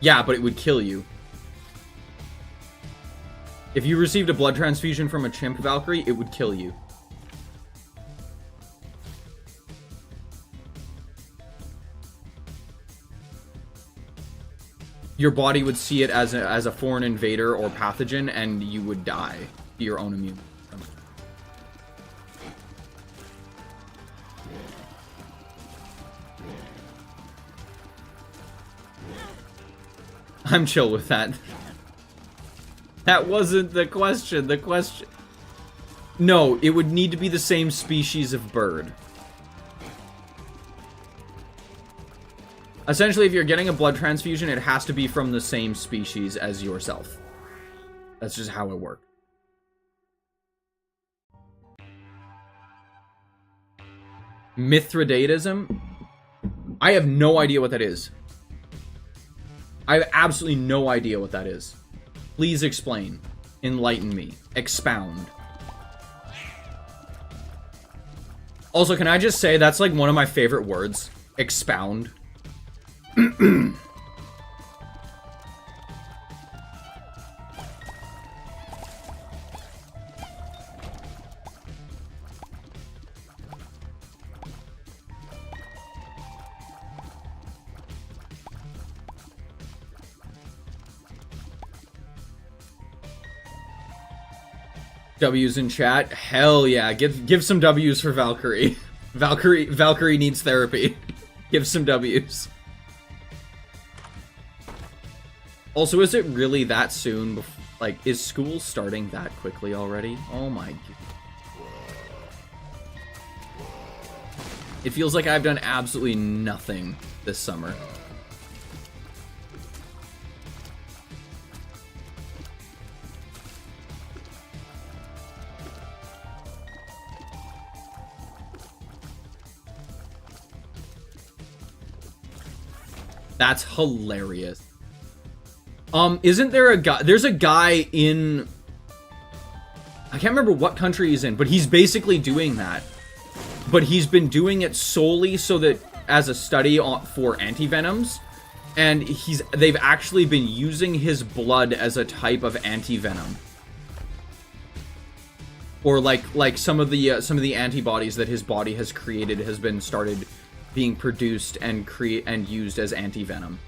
Yeah, but it would kill you. If you received a blood transfusion from a chimp, Valkyrie, it would kill you. your body would see it as a foreign invader or pathogen, and you would die to your own immune system. I'm chill with that. That wasn't the question. The question... No, it would need to be the same species of bird. Essentially, if you're getting a blood transfusion, it has to be from the same species as yourself. That's just how it works. Mithridatism? I have no idea what that is. I have absolutely no idea what that is. Please explain. Enlighten me. Expound. Also, can I just say, that's like one of my favorite words. Expound. W's in chat. Hell yeah. Give some W's for Valkyrie. Valkyrie needs therapy. Give some W's. Also, is it really that soon? Like, is school starting that quickly already? Oh my god. It feels like I've done absolutely nothing this summer. That's hilarious. Isn't there a guy... There's a guy in... I can't remember what country he's in, but he's basically doing that. But he's been doing it solely so that... as a study for antivenoms. And they've actually been using his blood as a type of antivenom. Or like some of the antibodies that his body has created has been started being produced and used as anti-venom.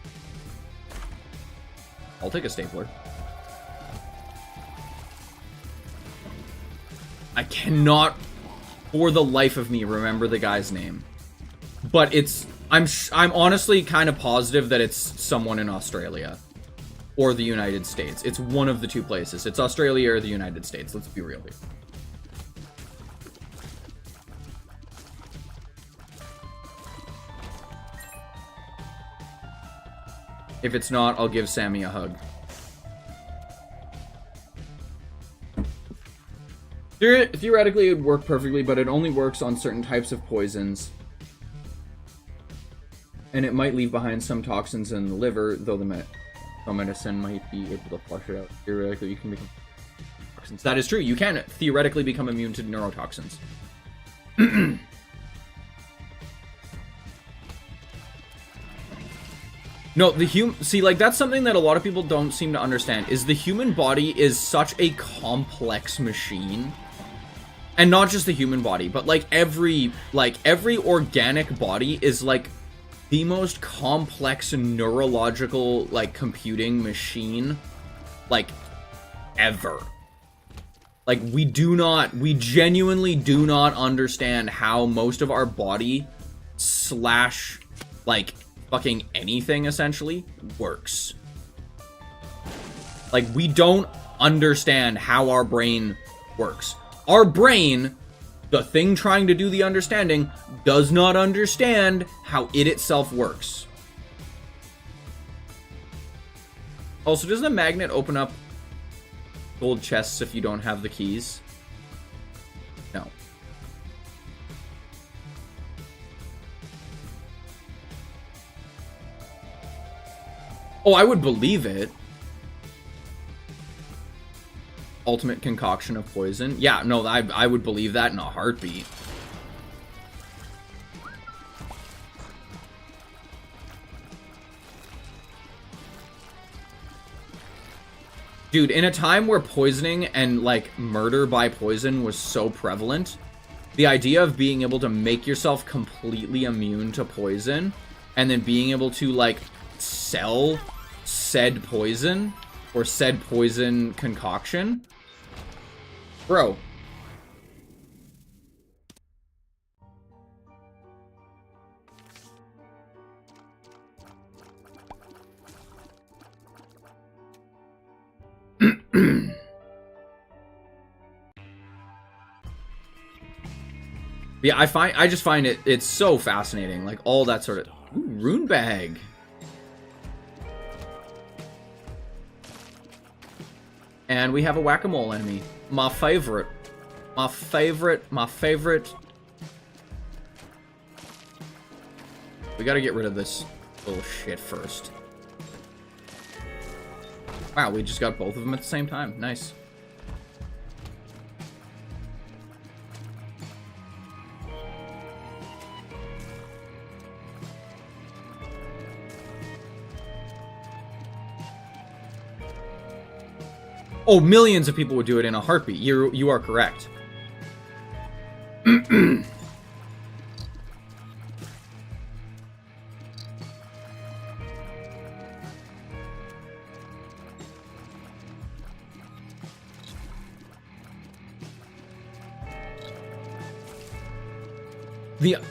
I'll take a stapler. I cannot, for the life of me, remember the guy's name. But I'm honestly kind of positive that it's someone in Australia. Or the United States. It's one of the two places. It's Australia or the United States. Let's be real here. If it's not, I'll give Sammy a hug. Theoretically, it would work perfectly, but it only works on certain types of poisons. And it might leave behind some toxins in the liver, though the medicine might be able to flush it out. Theoretically, you can become toxins. That is true. You can theoretically become immune to neurotoxins. No, see, like, that's something that a lot of people don't seem to understand, is the human body is such a complex machine. And not just the human body, but, like, every organic body is, like, the most complex neurological, like, computing machine, like, ever. Like, we genuinely do not understand how most of our body / like, fucking anything, essentially, works. Like, we don't understand how our brain works. Our brain, the thing trying to do the understanding, does not understand how it itself works. Also, doesn't a magnet open up gold chests if you don't have the keys? No. Oh, I would believe it. Ultimate concoction of poison. Yeah, no, I would believe that in a heartbeat. Dude, in a time where poisoning and, like, murder by poison was so prevalent, the idea of being able to make yourself completely immune to poison and then being able to, like, sell said poison or said poison concoction, bro. Yeah, I just find it's so fascinating, like all that sort of rune bag. And we have a whack-a-mole enemy. My favorite. My favorite. My favorite. We gotta get rid of this little shit first. Wow, we just got both of them at the same time. Nice. Oh, millions of people would do it in a heartbeat. You are correct.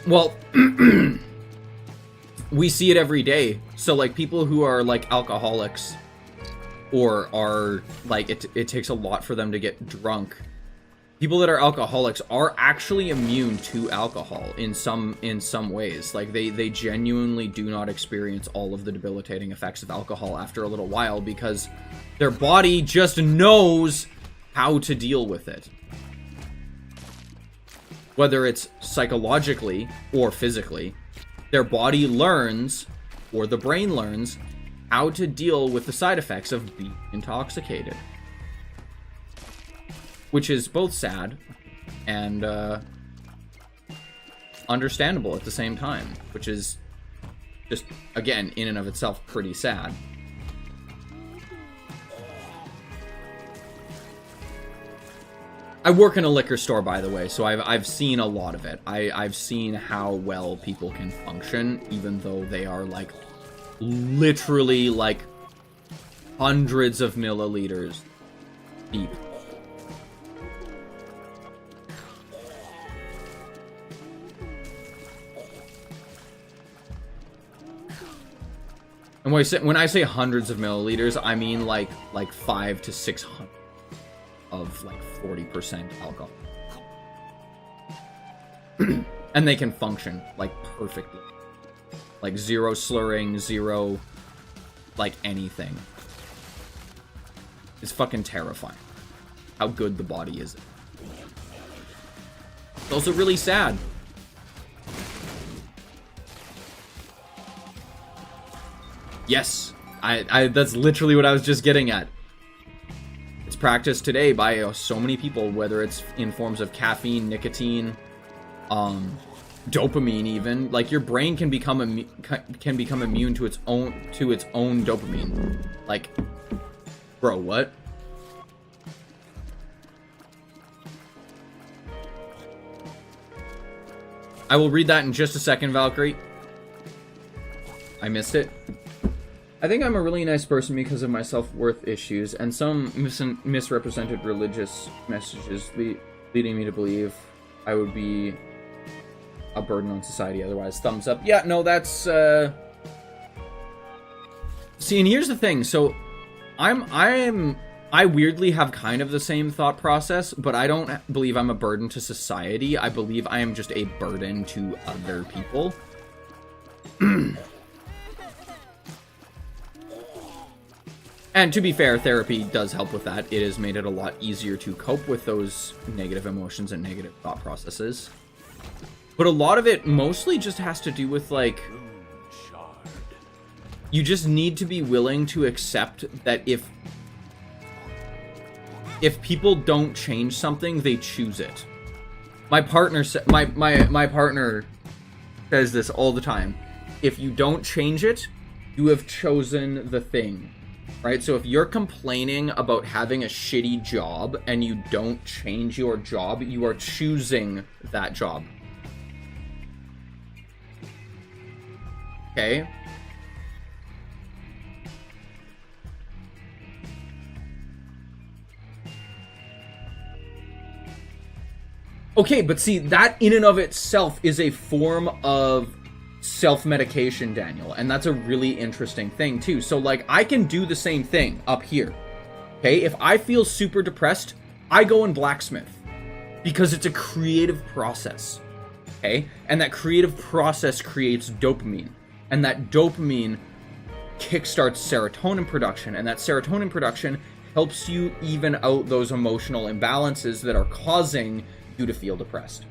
Well, we see it every day. So like people who are like alcoholics, or are like it takes a lot for them to get drunk. People that are alcoholics are actually immune to alcohol in some ways. Like they genuinely do not experience all of the debilitating effects of alcohol after a little while because their body just knows how to deal with it. Whether it's psychologically or physically, their body learns, or the brain learns, how to deal with the side effects of being intoxicated. Which is both sad and understandable at the same time. Which is just, again, in and of itself, pretty sad. I work in a liquor store, by the way, so I've seen a lot of it. I've seen how well people can function, even though they are, like, literally, like, hundreds of milliliters deep. And when I say hundreds of milliliters, I mean, like 500 to 600 of, like, 40% alcohol. And they can function, like, perfectly. Like, zero slurring, zero, like, anything. It's fucking terrifying how good the body is. It's also really sad. Yes, that's literally what I was just getting at. It's practiced today by so many people, whether it's in forms of caffeine, nicotine, dopamine even. Like, your brain can become immune to its own dopamine. Like, bro, what? I will read that in just a second, Valkyrie. I missed it. I think I'm a really nice person because of my self-worth issues and some misrepresented religious messages leading me to believe I would be a burden on society otherwise. Thumbs up. Yeah, no, that's... See, and here's the thing. So, I weirdly have kind of the same thought process, but I don't believe I'm a burden to society. I believe I am just a burden to other people. And to be fair, therapy does help with that. It has made it a lot easier to cope with those negative emotions and negative thought processes. But a lot of it mostly just has to do with, like, you just need to be willing to accept that if people don't change something, they choose it. My partner my partner says this all the time. If you don't change it, you have chosen the thing. Right? So if you're complaining about having a shitty job and you don't change your job, you are choosing that job. Okay? Okay, but see, that in and of itself is a form of self-medication, Daniel, and that's a really interesting thing too. So like, I can do the same thing up here. Okay, if I feel super depressed, I go and blacksmith because it's a creative process. Okay, and that creative process creates dopamine, and that dopamine kickstarts serotonin production, and that serotonin production helps you even out those emotional imbalances that are causing you to feel depressed.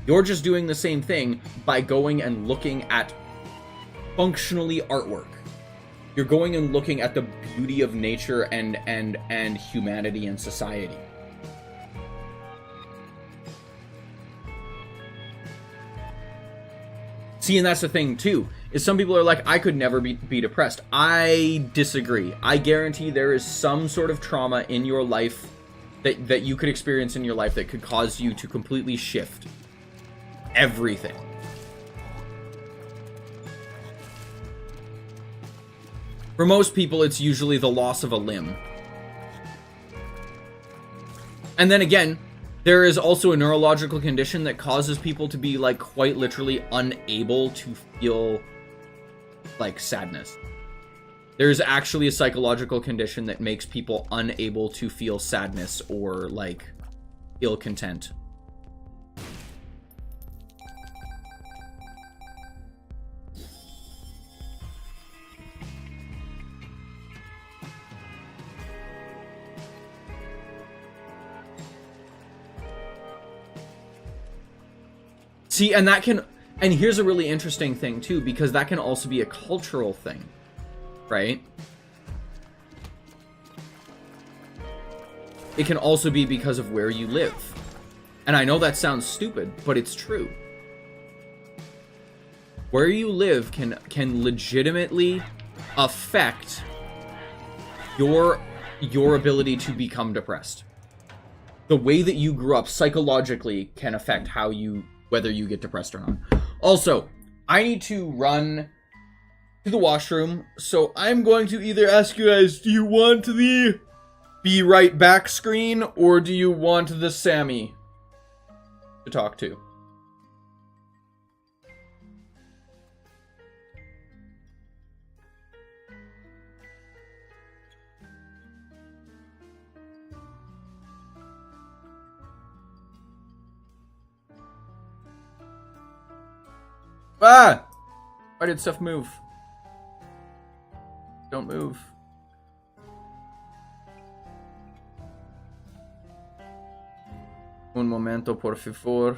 You're just doing the same thing by going and looking at functionally artwork. You're going and looking at the beauty of nature and humanity and society. See, and that's the thing too, is some people are like, I could never be depressed. I disagree. I guarantee there is some sort of trauma in your life that you could experience in your life that could cause you to completely shift everything. For most people, it's usually the loss of a limb. And then again, there is also a neurological condition that causes people to be like quite literally unable to feel like sadness. There's actually a psychological condition that makes people unable to feel sadness or like ill content. See, and here's a really interesting thing too, because that can also be a cultural thing, right? It can also be because of where you live. And I know that sounds stupid, but it's true. Where you live can legitimately affect your ability to become depressed. The way that you grew up psychologically can affect whether you get depressed or not. Also, I need to run to the washroom, so I'm going to either ask you guys, do you want the be right back screen, or do you want the Sammy to talk to? Ah! Why did stuff move? Don't move. Un momento, por favor.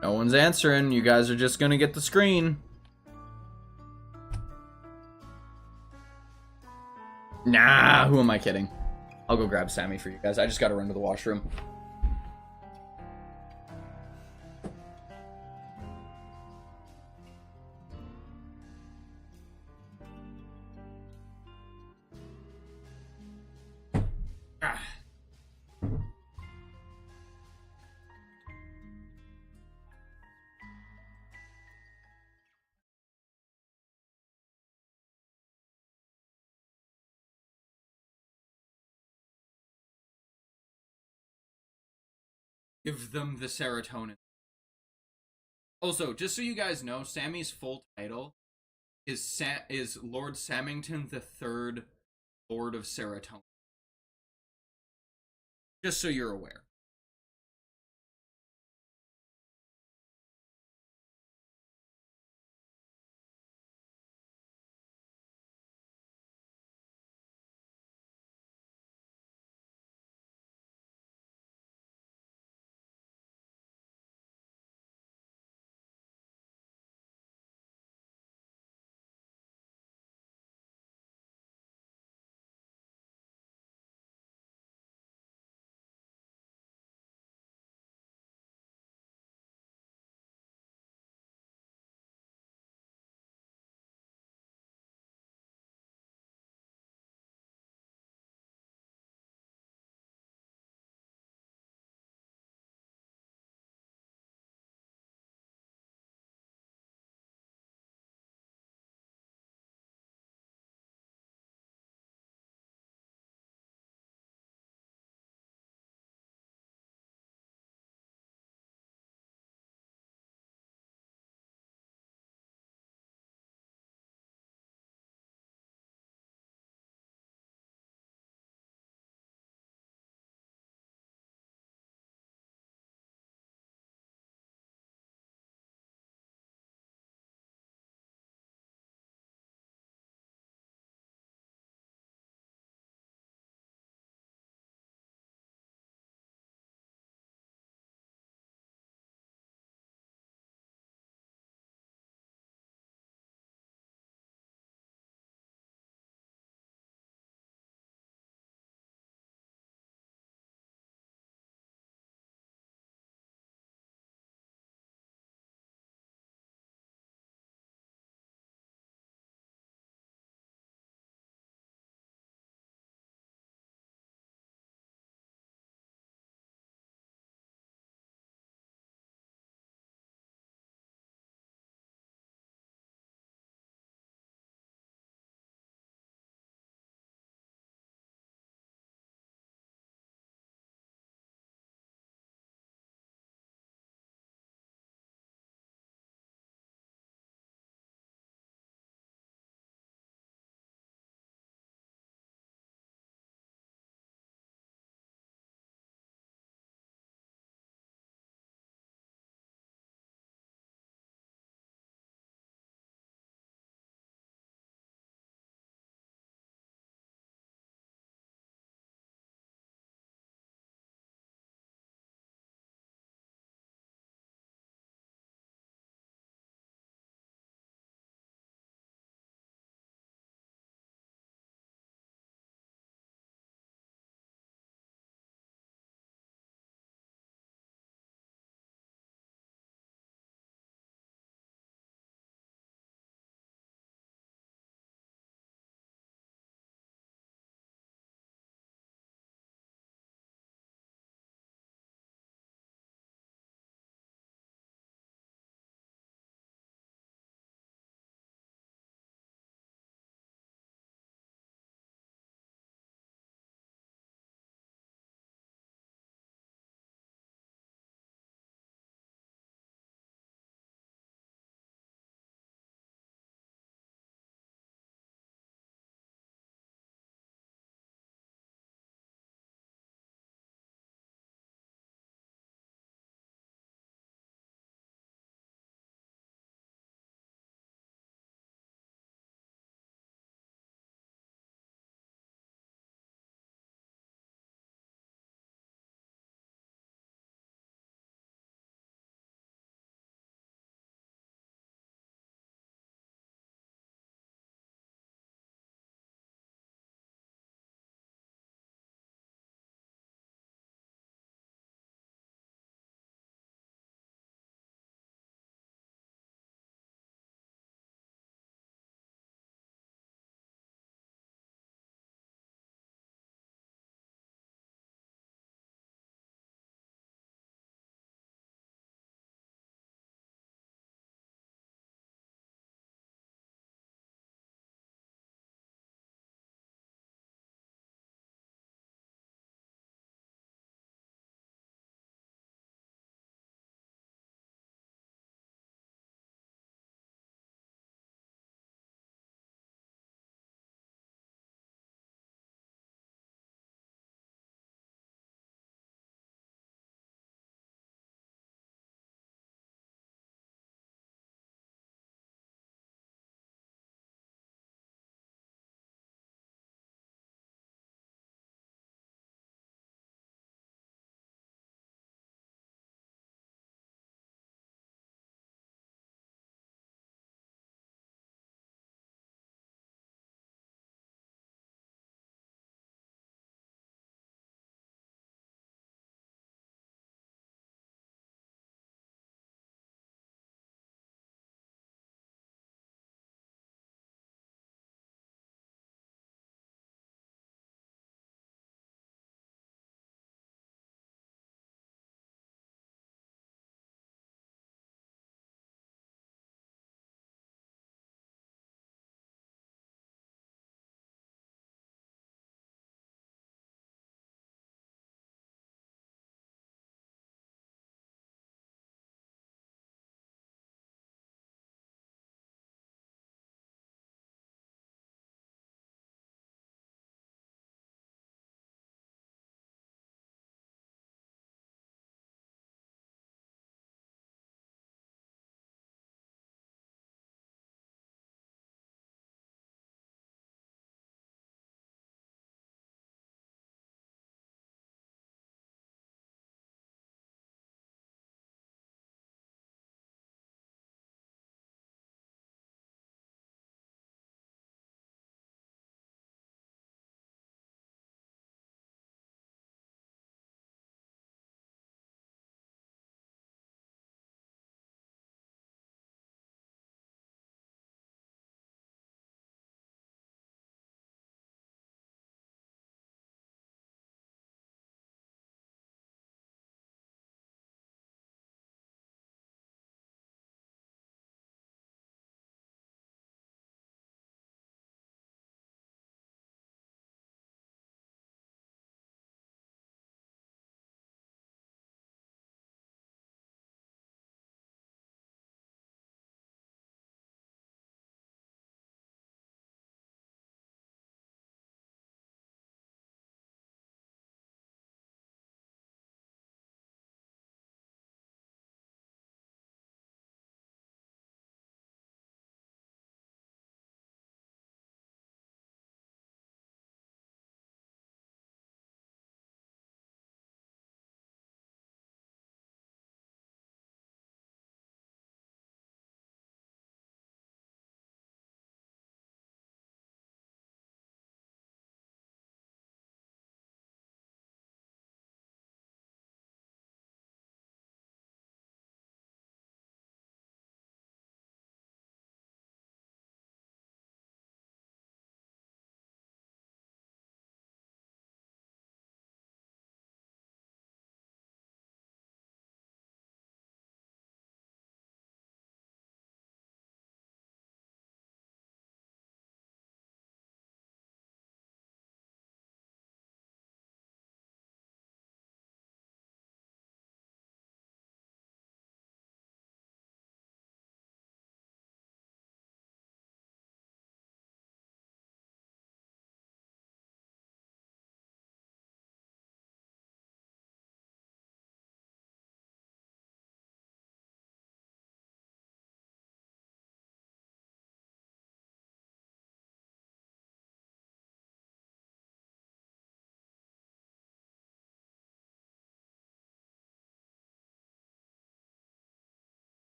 No one's answering. You guys are just gonna get the screen. Nah, who am I kidding? I'll go grab Sammy for you guys. I just gotta run to the washroom. Give them the serotonin. Also, just so you guys know, Sammy's full title is Lord Samington the Third, Lord of Serotonin. Just so you're aware.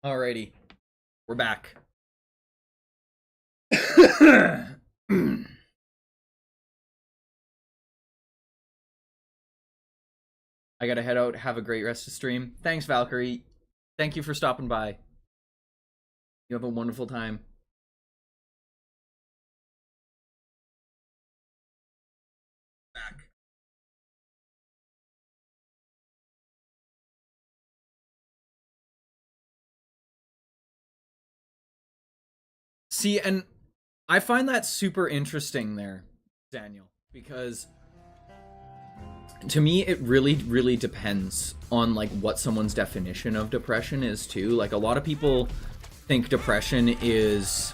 Alrighty. We're back. I gotta head out. Have a great rest of the stream. Thanks, Valkyrie. Thank you for stopping by. You have a wonderful time. Back. See, and I find that super interesting there, Daniel, because to me it really, really depends on like what someone's definition of depression is too. Like a lot of people think depression is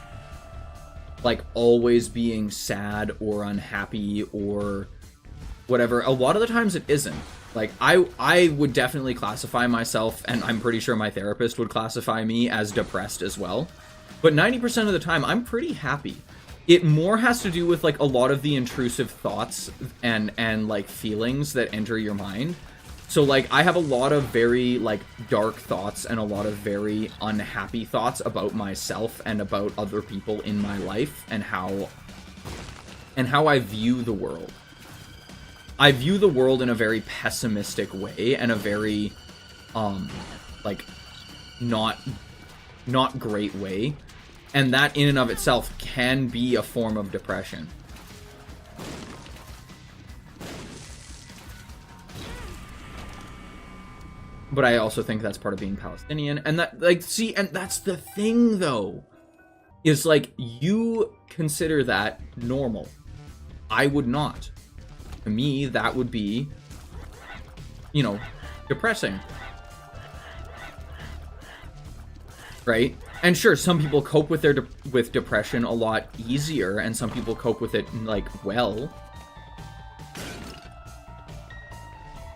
like always being sad or unhappy or whatever. A lot of the times it isn't. Like I would definitely classify myself, and I'm pretty sure my therapist would classify me as depressed as well. But 90% of the time, I'm pretty happy. It more has to do with like a lot of the intrusive thoughts and like feelings that enter your mind. So like I have a lot of very like dark thoughts and a lot of very unhappy thoughts about myself and about other people in my life and how I view the world. I view the world in a very pessimistic way and a very like not great way. And that in and of itself can be a form of depression. But I also think that's part of being Palestinian. And that, like, see, and that's the thing, though. Is, like, you consider that normal. I would not. To me, that would be, you know, depressing. Right? And sure, some people cope with their with depression a lot easier, and some people cope with it, like, well.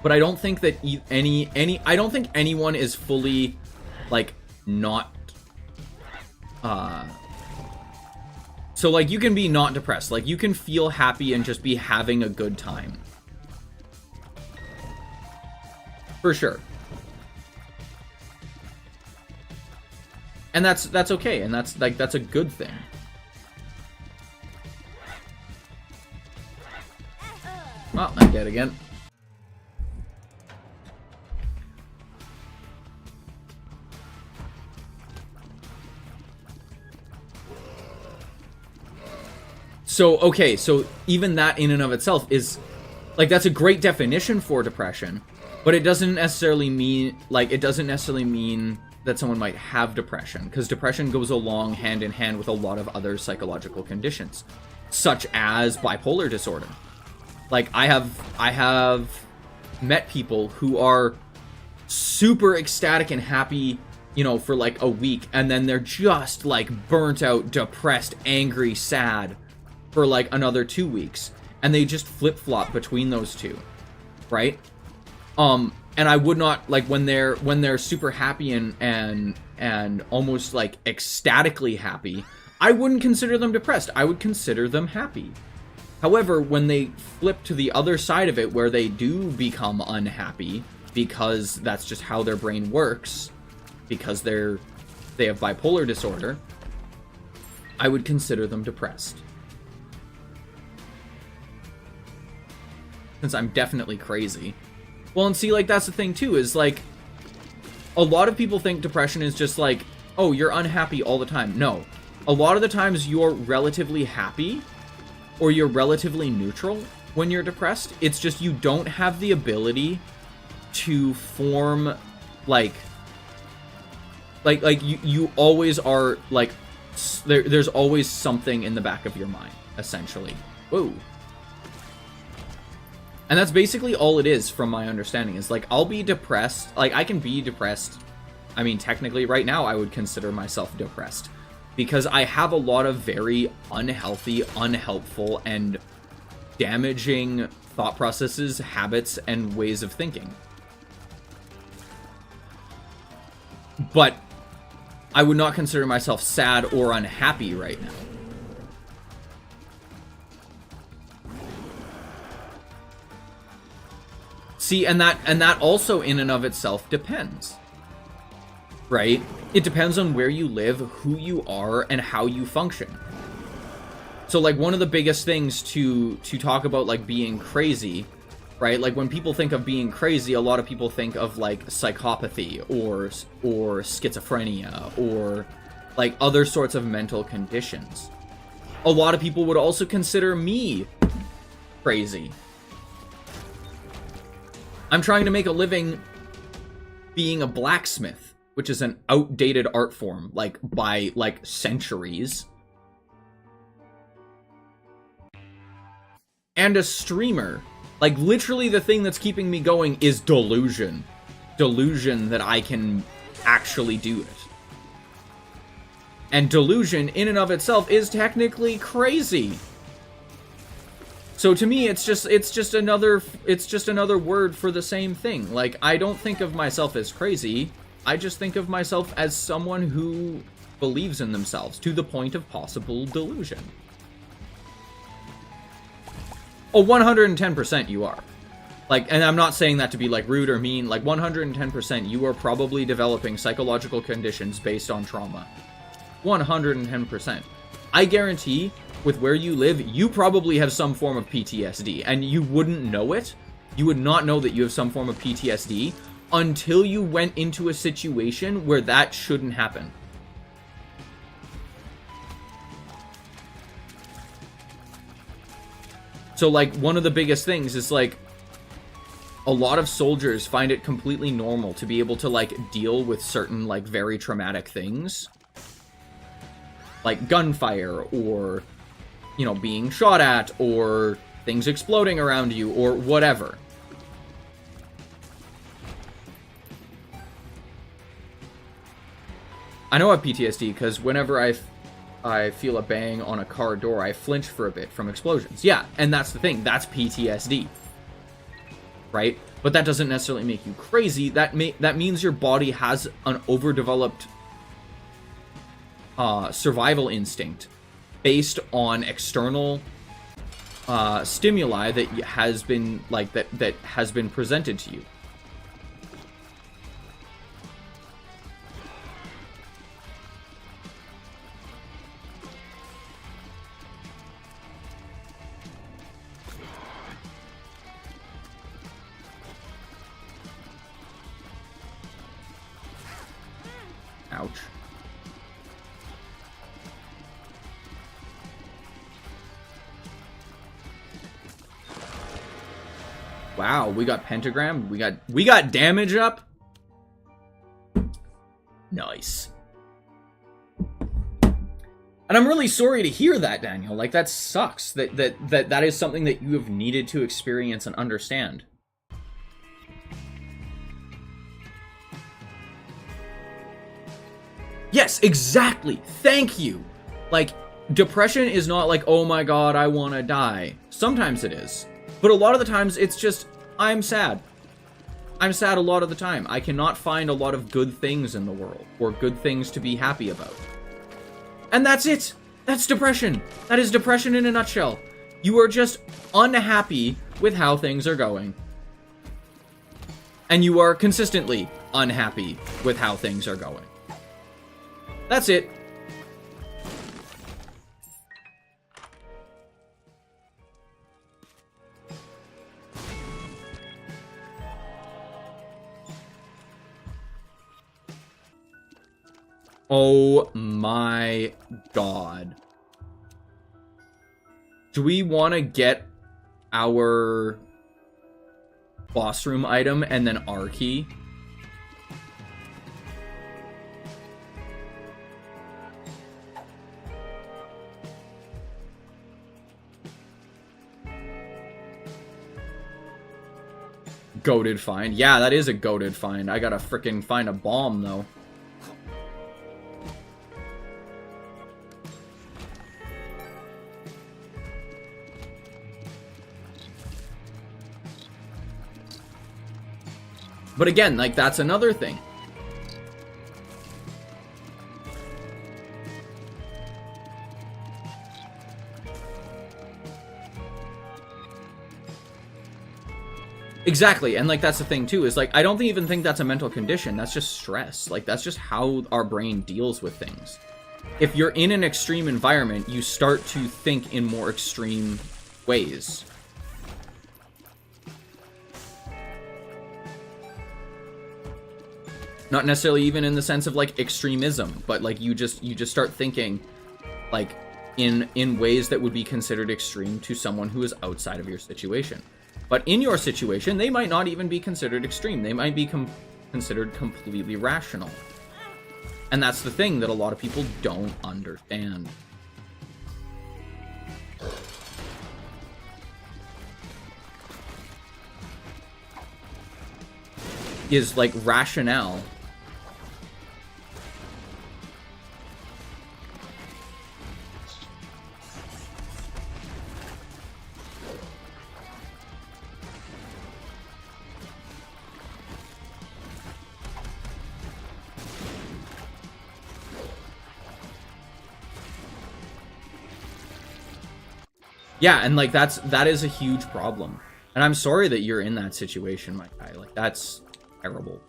But I don't think that I don't think anyone is fully, like, not, so, like, you can be not depressed. Like, you can feel happy and just be having a good time. For sure. And that's okay, and that's a good thing. Oh, I'm dead again. So, okay, so even that in and of itself is, like, that's a great definition for depression, but it doesn't necessarily mean, like, that someone might have depression, because depression goes along hand in hand with a lot of other psychological conditions, such as bipolar disorder. Like, I have met people who are super ecstatic and happy, you know, for like a week, and then they're just like burnt out, depressed, angry, sad for like another 2 weeks, and they just flip-flop between those two, right? And I would not, like, when they're super happy and almost like ecstatically happy, I wouldn't consider them depressed. I would consider them happy. However, when they flip to the other side of it, where they do become unhappy because that's just how their brain works, because they have bipolar disorder, I would consider them depressed. Since I'm definitely crazy. Well, and see, like, that's the thing, too, is, like, a lot of people think depression is just, like, oh, you're unhappy all the time. No. A lot of the times you're relatively happy, or you're relatively neutral when you're depressed. It's just you don't have the ability to form, like you always are, like, there's always something in the back of your mind, essentially. Whoa. And that's basically all it is, from my understanding, is, like, I'll be depressed. Like, I can be depressed. I mean, technically, right now, I would consider myself depressed. Because I have a lot of very unhealthy, unhelpful, and damaging thought processes, habits, and ways of thinking. But I would not consider myself sad or unhappy right now. See, and that also in and of itself depends. right? It depends on where you live, who you are, and how you function. So, like, one of the biggest things to talk about, like, being crazy, right? Like, when people think of being crazy, a lot of people think of, like, psychopathy or schizophrenia or, like, other sorts of mental conditions. A lot of people would also consider me crazy. I'm trying to make a living being a blacksmith, which is an outdated art form, like, by, like, centuries. And a streamer. Like, literally the thing that's keeping me going is delusion. Delusion that I can actually do it. And delusion, in and of itself, is technically crazy. So to me, it's just another word for the same thing. Like, I don't think of myself as crazy. I just think of myself as someone who believes in themselves to the point of possible delusion. Oh, 110% you are. Like, and I'm not saying that to be, like, rude or mean. Like, 110% you are probably developing psychological conditions based on trauma. 110%. I guarantee, with where you live, you probably have some form of PTSD, and you wouldn't know it. You would not know that you have some form of PTSD until you went into a situation where that shouldn't happen. So, like, one of the biggest things is, like, a lot of soldiers find it completely normal to be able to, like, deal with certain, like, very traumatic things. Like gunfire, or, you know, being shot at, or things exploding around you, or whatever. I know I have PTSD because whenever I feel a bang on a car door, I flinch for a bit from explosions. Yeah, and that's the thing. That's PTSD. Right? But that doesn't necessarily make you crazy. That means your body has an overdeveloped survival instinct based on external stimuli that has been, like, that has been presented to you. Ouch. Wow, we got pentagram. We got damage up. Nice. And I'm really sorry to hear that, Daniel. Like, that sucks. That is something that you have needed to experience and understand. Yes, exactly. Thank you. Like, depression is not like, oh my god, I want to die. Sometimes it is. But a lot of the times, it's just, I'm sad. I'm sad a lot of the time. I cannot find a lot of good things in the world, or good things to be happy about. And that's it. That's depression. That is depression in a nutshell. You are just unhappy with how things are going. And you are consistently unhappy with how things are going. That's it. Oh my god. Do we want to get our boss room item and then our key? Goated find. Yeah, that is a goated find. I gotta frickin' find a bomb, though. But again, like, that's another thing. Exactly, and like that's the thing too, is like I don't even think that's a mental condition. That's just stress. Like that's just how our brain deals with things. If you're in an extreme environment, you start to think in more extreme ways. Not necessarily even in the sense of like extremism, but like you just start thinking like in ways that would be considered extreme to someone who is outside of your situation. But in your situation, they might not even be considered extreme. They might be considered completely rational. And that's the thing that a lot of people don't understand. Is like rationale. Yeah, and like that is a huge problem. And I'm sorry that you're in that situation, my guy. Like that's terrible.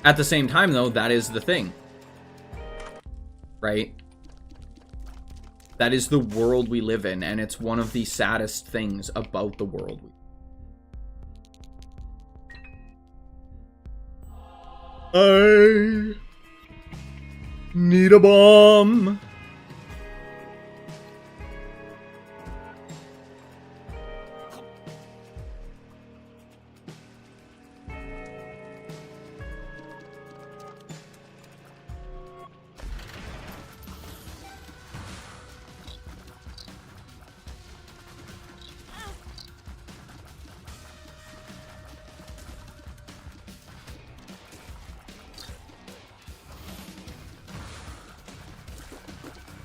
At the same time though, that is the thing. Right? That is the world we live in, and it's one of the saddest things about the world. I need a bomb.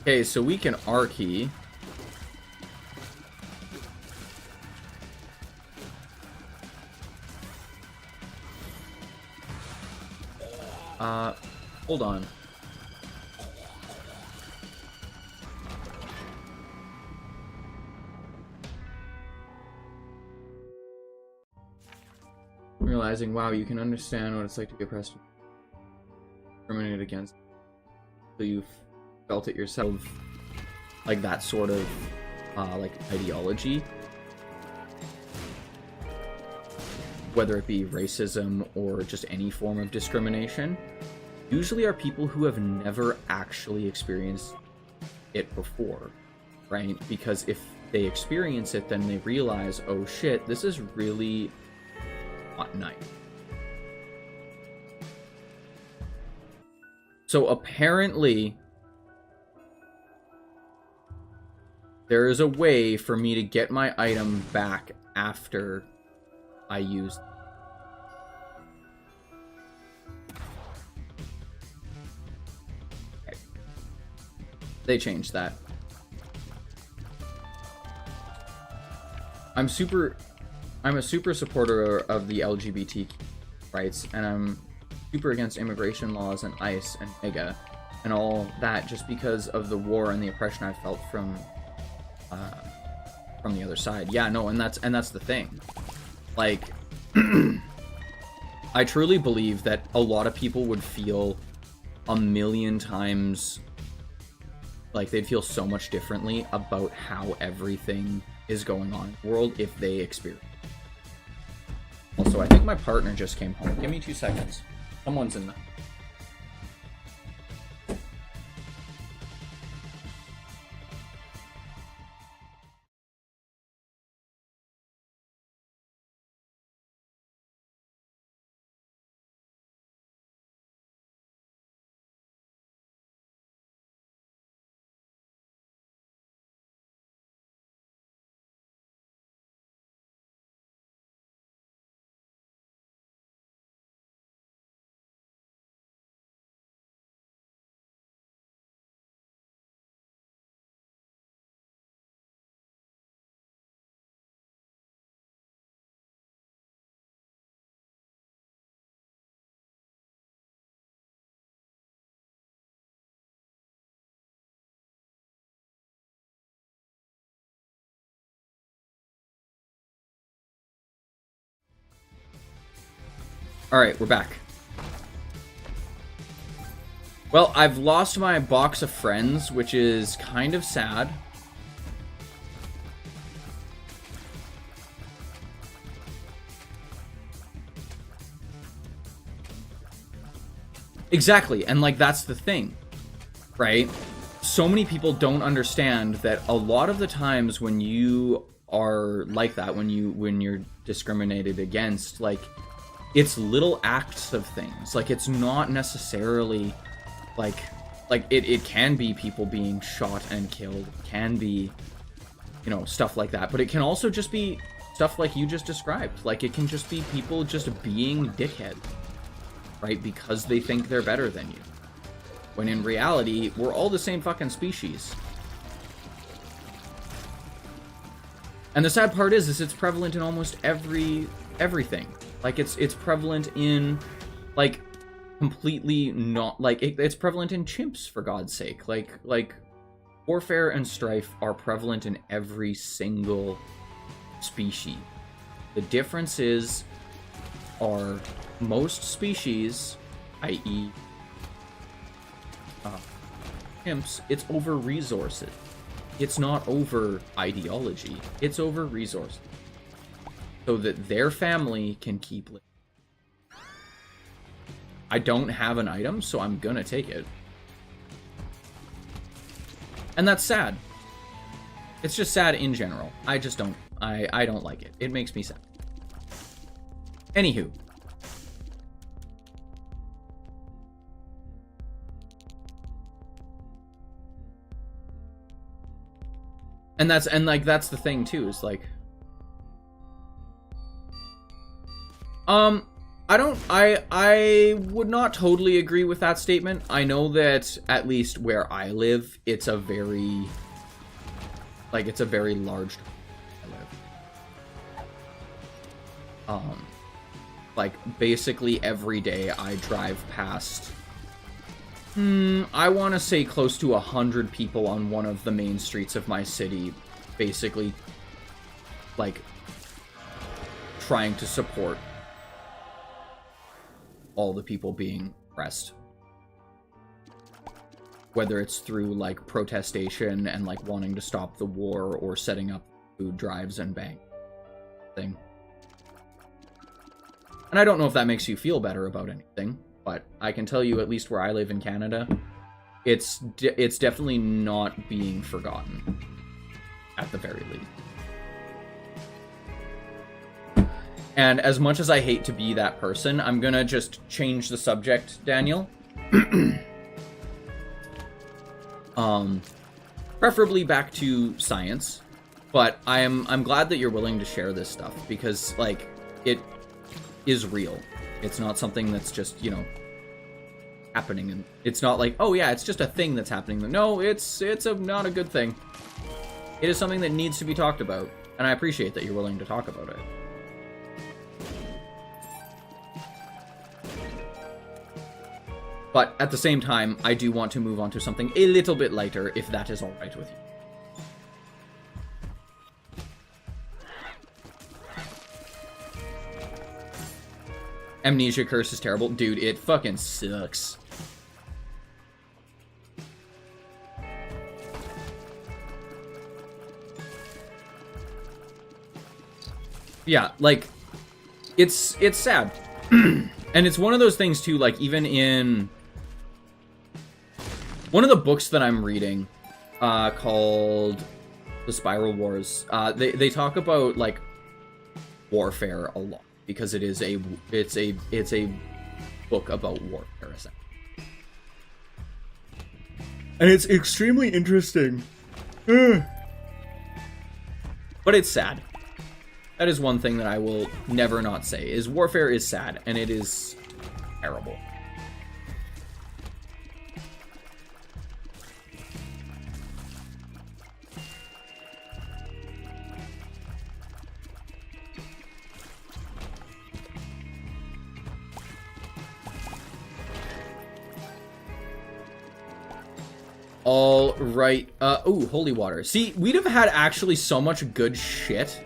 Okay, so we can R key. Hold on. Realizing, wow, you can understand what it's like to get pressed, discriminated against. So you've felt it yourself, like that sort of like ideology, whether it be racism or just any form of discrimination, usually are people who have never actually experienced it before, right? Because if they experience it, then they realize, oh shit, this is really not nice. So apparently there is a way for me to get my item back after I used it. Okay. They changed that. I'm a super supporter of the LGBT rights, and I'm super against immigration laws and ICE and MAGA and all that, just because of the war and the oppression I felt from the other side. Yeah, no, and that's the thing. Like, I truly believe that a lot of people would feel a million times, like they'd feel so much differently about how everything is going on in the world if they experience. Also, I think my partner just came home. Give me 2 seconds. Someone's in the Alright, we're back. Well, I've lost my box of friends, which is kind of sad. Exactly, and like that's the thing, right? So many people don't understand that a lot of the times when you are like that, when you're discriminated against, like it's little acts of things. Like it's not necessarily like it can be people being shot and killed, it can be, you know, stuff like that, but it can also just be stuff like you just described. Like it can just be people just being dickheads, right? Because they think they're better than you. When in reality, we're all the same fucking species. And the sad part is it's prevalent in almost everything. Like it's prevalent in like completely not like it's prevalent in chimps, for God's sake. Like warfare and strife are prevalent in every single species. The difference is are most species, i.e. Chimps, it's over resources. It's not over ideology. It's over resources. So that their family can keep living. I don't have an item, so I'm gonna take it. And that's sad. It's just sad in general. I just don't, I don't like it. It makes me sad. Anywho. And that's the thing too, is like I would not totally agree with that statement. I know that at least where I live, it's a very large I live. Like basically every day I drive past I want to say close to 100 people on one of the main streets of my city, basically, like, trying to support all the people being oppressed. Whether it's through, like, protestation and, like, wanting to stop the war or setting up food drives and bank thing. And I don't know if that makes you feel better about anything. But I can tell you, at least where I live in Canada, it's definitely not being forgotten, at the very least. And as much as I hate to be that person, I'm gonna just change the subject, Daniel. Preferably back to science, but I'm glad that you're willing to share this stuff, because, like, it is real. It's not something that's just, you know, happening, and it's not like, oh yeah, it's just a thing that's happening. No, it's not a good thing. It is something that needs to be talked about, and I appreciate that you're willing to talk about it. But at the same time, I do want to move on to something a little bit lighter, if that is all right with you. Amnesia Curse is terrible. Dude, it fucking sucks. Yeah, like, it's sad. And it's one of those things, too, like, even in one of the books that I'm reading, called The Spiral Wars, they talk about, like, warfare a lot. Because it's a book about warfare, essentially. And it's extremely interesting. But it's sad. That is one thing that I will never not say, is warfare is sad, and it is terrible. All right. Ooh, holy water. See, we'd have had actually so much good shit.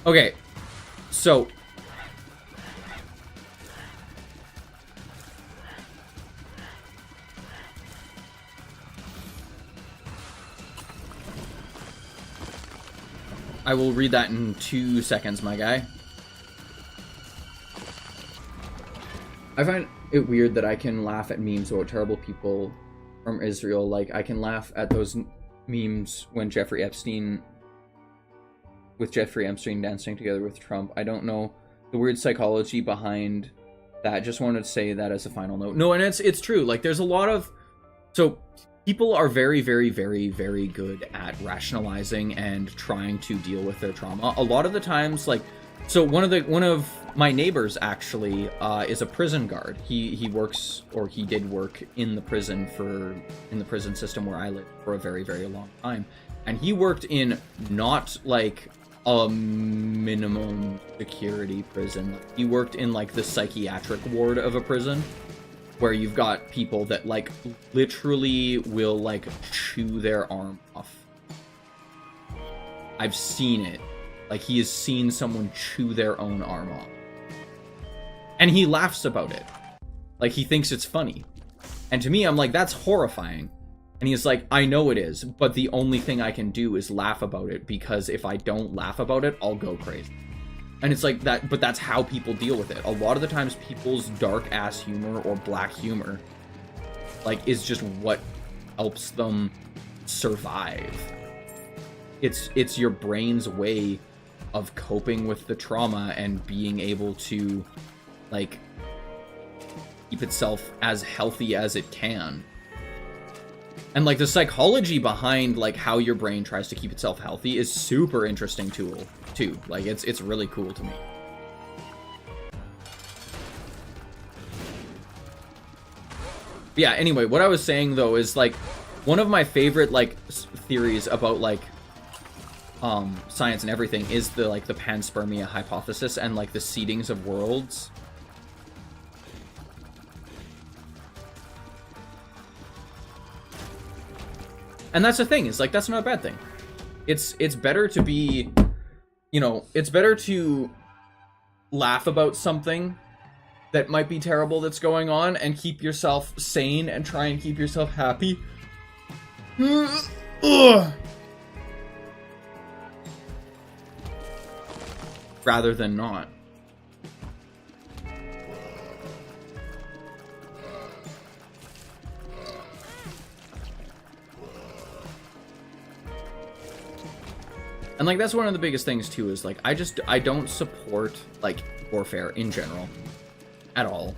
Okay, so I will read that in 2 seconds, my guy. I find it weird that I can laugh at memes about terrible people from Israel. Like, I can laugh at those memes when Jeffrey Epstein dancing together with Trump. I don't know the weird psychology behind that. Just wanted to say that as a final note. No, and it's true. Like, there's a lot of... So, people are very, very, very, very good at rationalizing and trying to deal with their trauma. A lot of the times, like... So, one of my neighbors, actually, is a prison guard. He works, or he did work in the prison system where I live for a very, very long time. And he worked in not, like, a minimum security prison. He worked in, like, the psychiatric ward of a prison, where you've got people that, like, literally will, like, chew their arm off. I've seen it. Like, he has seen someone chew their own arm off. And he laughs about it. Like, he thinks it's funny. And to me, I'm like, that's horrifying. And he's like, I know it is, but the only thing I can do is laugh about it, because if I don't laugh about it, I'll go crazy. And it's like that, but that's how people deal with it. A lot of the times, people's dark-ass humor or black humor, like, is just what helps them survive. It's your brain's way of coping with the trauma and being able to, like, keep itself as healthy as it can. And, like, the psychology behind, like, how your brain tries to keep itself healthy is super interesting tool, too. Like, it's really cool to me. But yeah, anyway, what I was saying, though, is, like, one of my favorite, like, theories about, like, science and everything is the, like, the panspermia hypothesis and, like, the seedings of worlds. And that's the thing, is, like, that's not a bad thing. It's better to be, you know, it's better to laugh about something that might be terrible that's going on and keep yourself sane and try and keep yourself happy. Rather than not. And, like, that's one of the biggest things, too, is, like, I don't support, like, warfare in general. At all.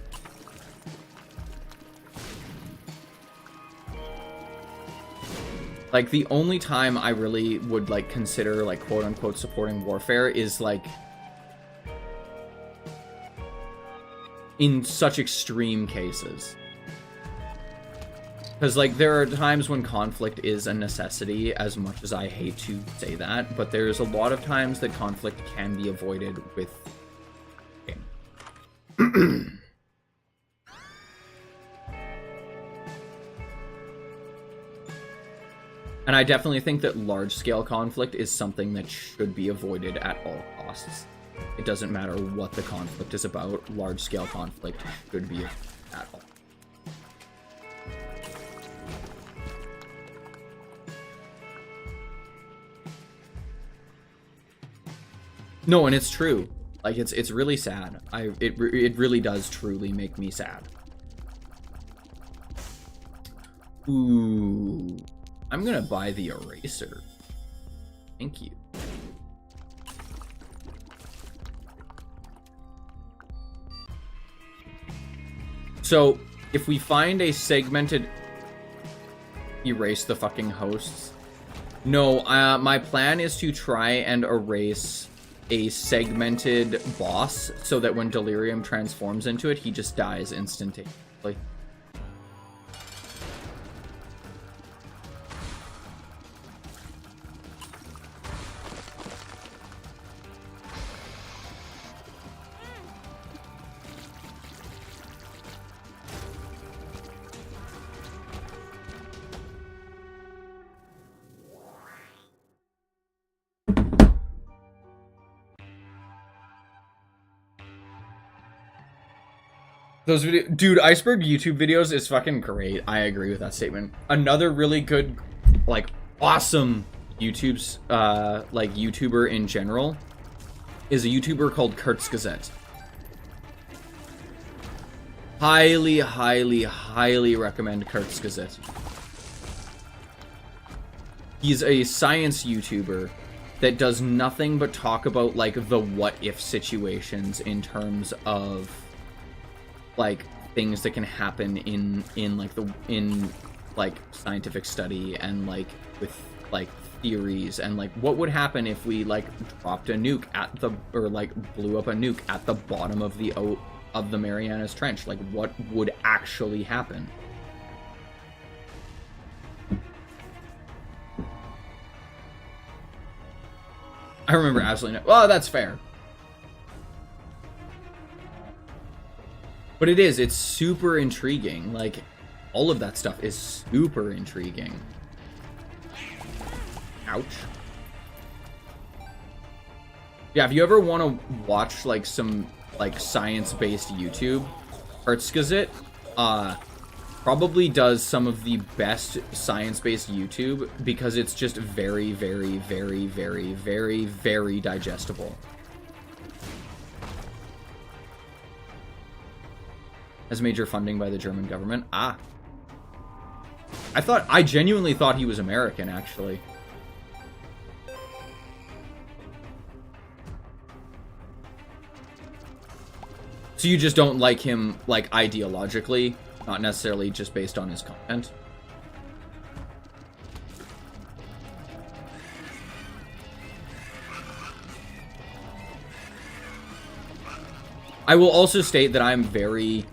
Like, the only time I really would, like, consider, like, quote-unquote supporting warfare is, like, in such extreme cases. Because, like, there are times when conflict is a necessity, as much as I hate to say that, but there's a lot of times that conflict can be avoided with game. And I definitely think that large-scale conflict is something that should be avoided at all costs. It doesn't matter what the conflict is about, large-scale conflict should be at all. No, and it's true. Like, it's really sad. It really does truly make me sad. Ooh. I'm gonna buy the eraser. Thank you. So, if we find a segmented... Erase the fucking hosts. No, my plan is to try and erase a segmented boss so that when Delirium transforms into it, he just dies instantaneously. Those video, dude, Iceberg YouTube videos is fucking great. I agree with that statement. Another really good, like, awesome YouTube's, like, YouTuber in general is a YouTuber called Kurzgesagt. Highly, highly, highly recommend Kurzgesagt. He's a science YouTuber that does nothing but talk about, like, the what-if situations in terms of, like, things that can happen in scientific study and, like, with, like, theories and, like, what would happen if we, like, dropped a nuke at the, or, like, blew up a nuke at the bottom of the Marianas Trench. Like, what would actually happen? I remember absolutely no. Well, that's fair. But it's super intriguing. Like, all of that stuff is super intriguing. Ouch. Yeah, if you ever want to watch, like, some, like, science-based YouTube, Kurzgesagt, probably does some of the best science-based YouTube because it's just very, very, very, very, very, very digestible. Has major funding by the German government. Ah. I genuinely thought he was American, actually. So you just don't like him, like, ideologically, not necessarily just based on his content? I will also state that I'm very,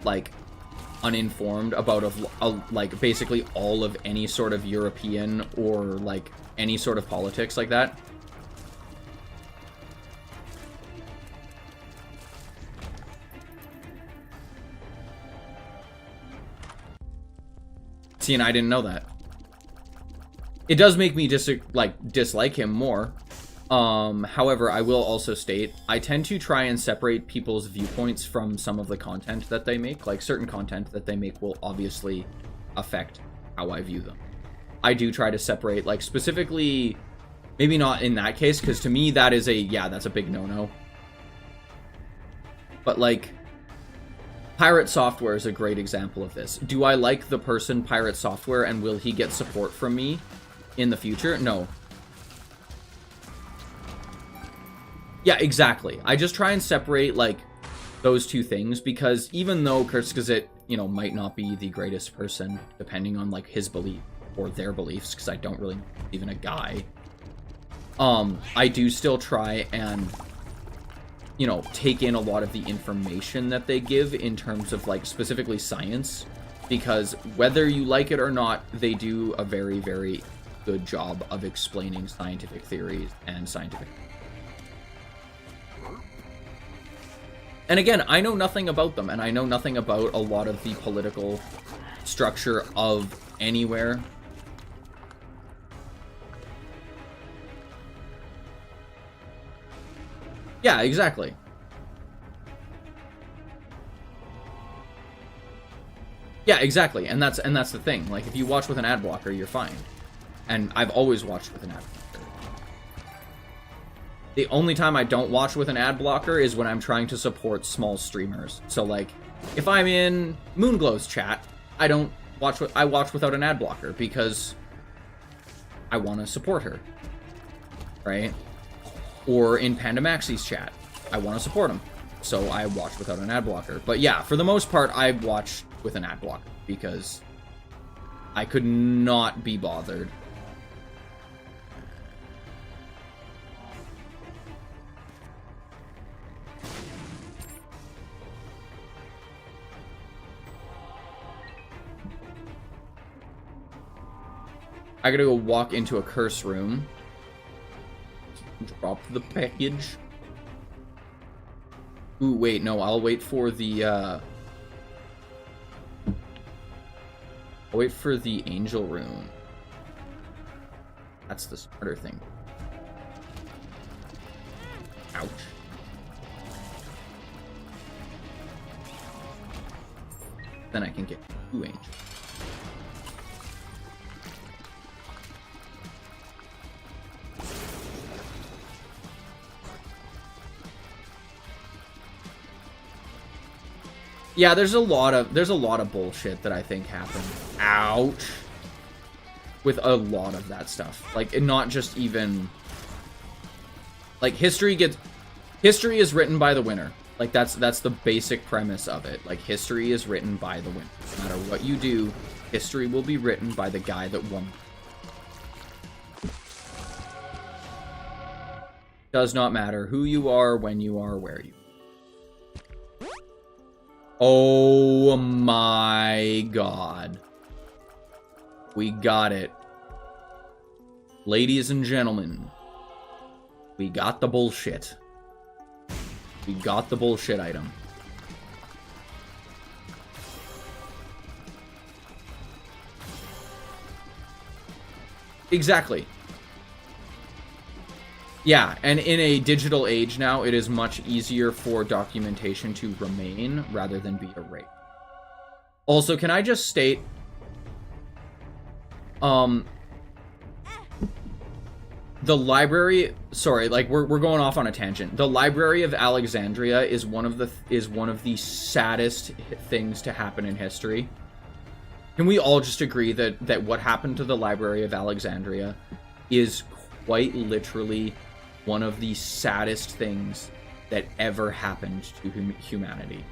like, uninformed about like, basically all of any sort of European or, like, any sort of politics like that. See, and I didn't know that. It does make me dislike him more. However, I will also state, I tend to try and separate people's viewpoints from some of the content that they make. Like, certain content that they make will obviously affect how I view them. I do try to separate, like, specifically, maybe not in that case, because to me that is that's a big no-no. But, like, Pirate Software is a great example of this. Do I like the person Pirate Software, and will he get support from me in the future? No. Yeah, exactly. I just try and separate, like, those two things, because even though Kurzgesagt, you know, might not be the greatest person, depending on, like, his belief or their beliefs, because I don't really know even a guy, I do still try and, you know, take in a lot of the information that they give in terms of, like, specifically science, because whether you like it or not, they do a very, very good job of explaining scientific theories and scientific. And again, I know nothing about them, and I know nothing about a lot of the political structure of anywhere. Yeah, exactly. Yeah, exactly. And that's the thing. Like, if you watch with an ad blocker, you're fine. And I've always watched with an ad blocker. The only time I don't watch with an ad blocker is when I'm trying to support small streamers. So, like, if I'm in Moonglow's chat, I watch without an ad blocker because I want to support her, right? Or in Panda Maxi's chat, I want to support him, so I watch without an ad blocker. But yeah, for the most part, I watch with an ad blocker because I could not be bothered. I gotta go walk into a curse room. Drop the package. Ooh, wait, no, I'll wait for the, I'll wait for the angel room. That's the smarter thing. Ouch. Then I can get 2 angels. Yeah, there's a lot of bullshit that I think happened. Ouch. With a lot of that stuff. Like, and not just even... Like, history is written by the winner. Like, that's the basic premise of it. Like, history is written by the winner. No matter what you do, history will be written by the guy that won. Does not matter who you are, when you are, where you are. Oh my god. We got it. Ladies and gentlemen, we got the bullshit. We got the bullshit item. Exactly. Yeah, and in a digital age now, it is much easier for documentation to remain rather than be erased. Also, can I just state, the library, sorry, like we're going off on a tangent. The Library of Alexandria is one of the saddest things to happen in history. Can we all just agree that what happened to the Library of Alexandria is quite literally one of the saddest things that ever happened to humanity?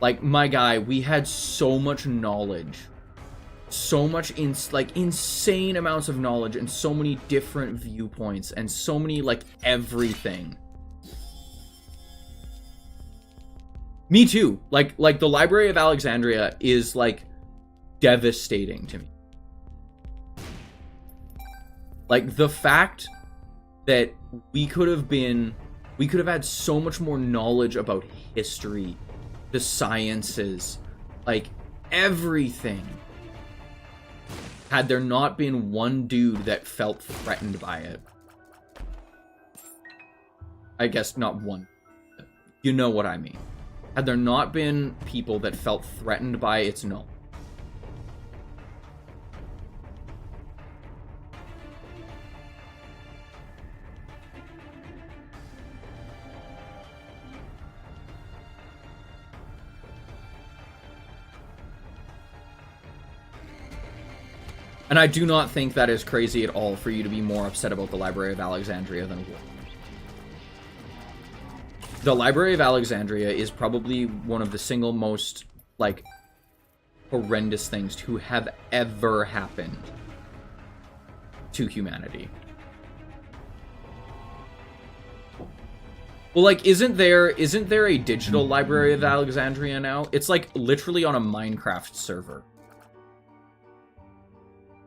Like, my guy, we had so much knowledge, so much insane amounts of knowledge, and so many different viewpoints, and so many, like, everything. Me too. Like the Library of Alexandria is, like, devastating to me. Like, the fact that we could have had so much more knowledge about history, the sciences, like, everything, had there not been one dude that felt threatened by it. I guess not one. You know what I mean. Had there not been people that felt threatened by its knowledge. And I do not think that is crazy at all for you to be more upset about the Library of Alexandria than war. The Library of Alexandria is probably one of the single most, like, horrendous things to have ever happened to humanity. Well, like, isn't there a digital Library of Alexandria now? It's, like, literally on a Minecraft server.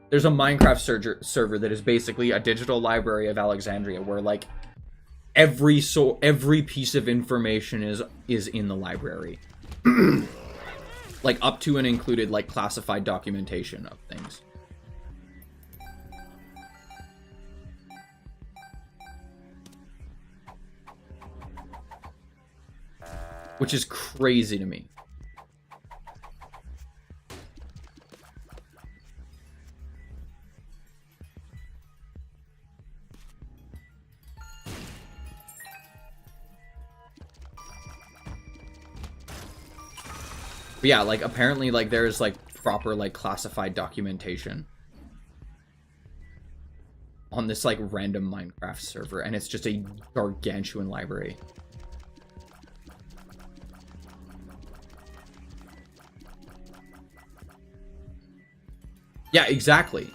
There's a Minecraft server that is basically a digital Library of Alexandria where, like, every piece of information is in the library. Like, up to and included, like, classified documentation of things. Which is crazy to me. But yeah, like, apparently, like, there's, like, proper, like, classified documentation on this, like, random Minecraft server, and it's just a gargantuan library. Yeah, exactly.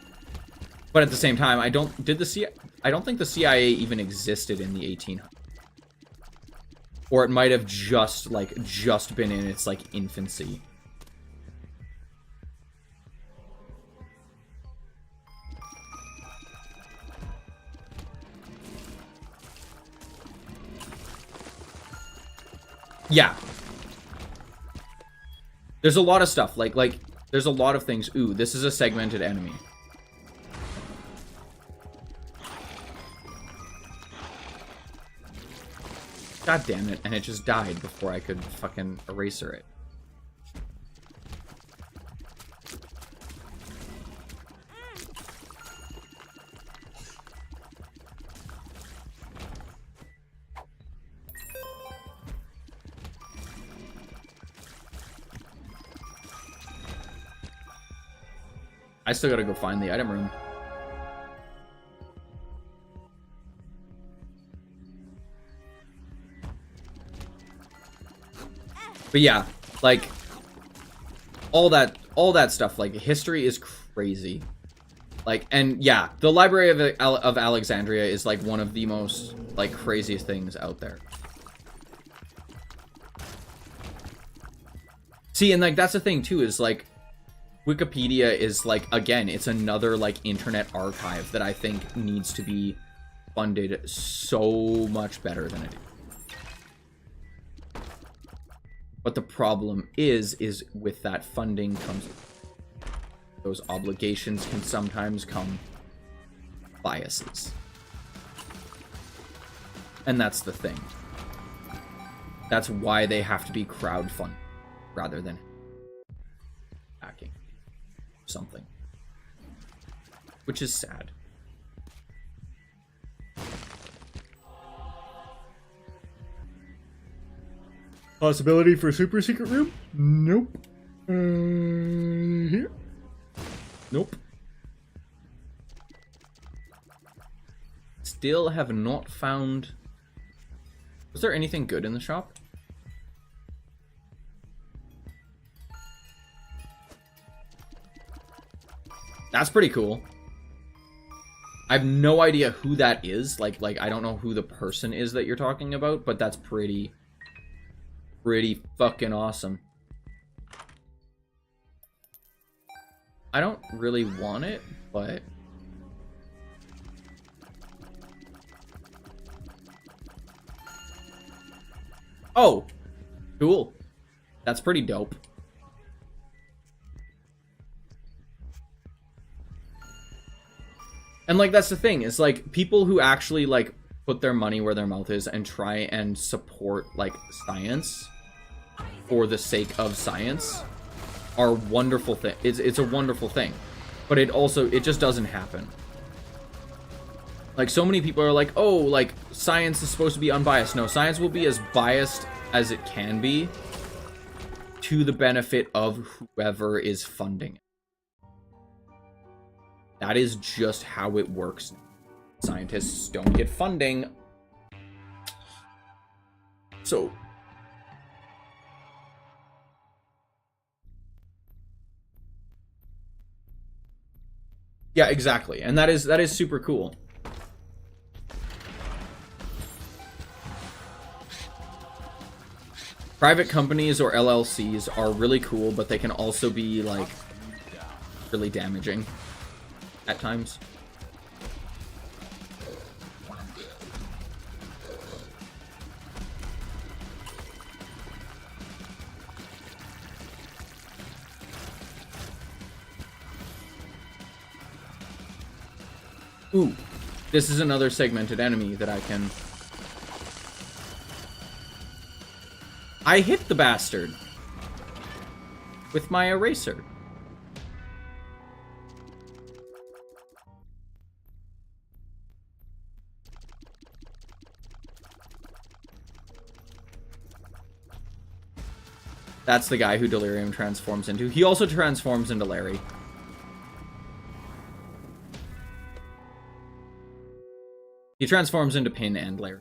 But at the same time, I don't think the CIA even existed in the 1800s. Or it might have just been in its, like, infancy. Yeah. There's a lot of stuff, like, there's a lot of things. Ooh, this is a segmented enemy. God damn it, and it just died before I could fucking eraser it. I still gotta go find the item room. But yeah, like, all that stuff, like, history is crazy. Like, and yeah, the Library of Alexandria is, like, one of the most, like, craziest things out there. See, and, like, that's the thing, too, is, like, Wikipedia is, like, again, it's another, like, internet archive that I think needs to be funded so much better than it is. But the problem is with that funding comes... those obligations can sometimes come biases. And that's the thing. That's why they have to be crowdfunded rather than backing something. Which is sad. Possibility for super secret room? Nope. Here? Nope. Still have not found... Was there anything good in the shop? That's pretty cool. I have no idea who that is. Like I don't know who the person is that you're talking about, but that's pretty fucking awesome. I don't really want it, but... Oh! Cool. That's pretty dope. And, like, that's the thing, is, like, people who actually, like, put their money where their mouth is and try and support, like, science for the sake of science are wonderful thing. It's a wonderful thing. But it just doesn't happen. Like, so many people are like, oh, like, science is supposed to be unbiased. No, science will be as biased as it can be to the benefit of whoever is funding it. That is just how it works. Scientists don't get funding. So... yeah, exactly. And that is super cool. Private companies or LLCs are really cool, but they can also be, like, really damaging at times. Ooh, this is another segmented enemy that I can... I hit the bastard with my eraser. That's the guy who Delirium transforms into. He also transforms into Larry. He transforms into Pin and Larry.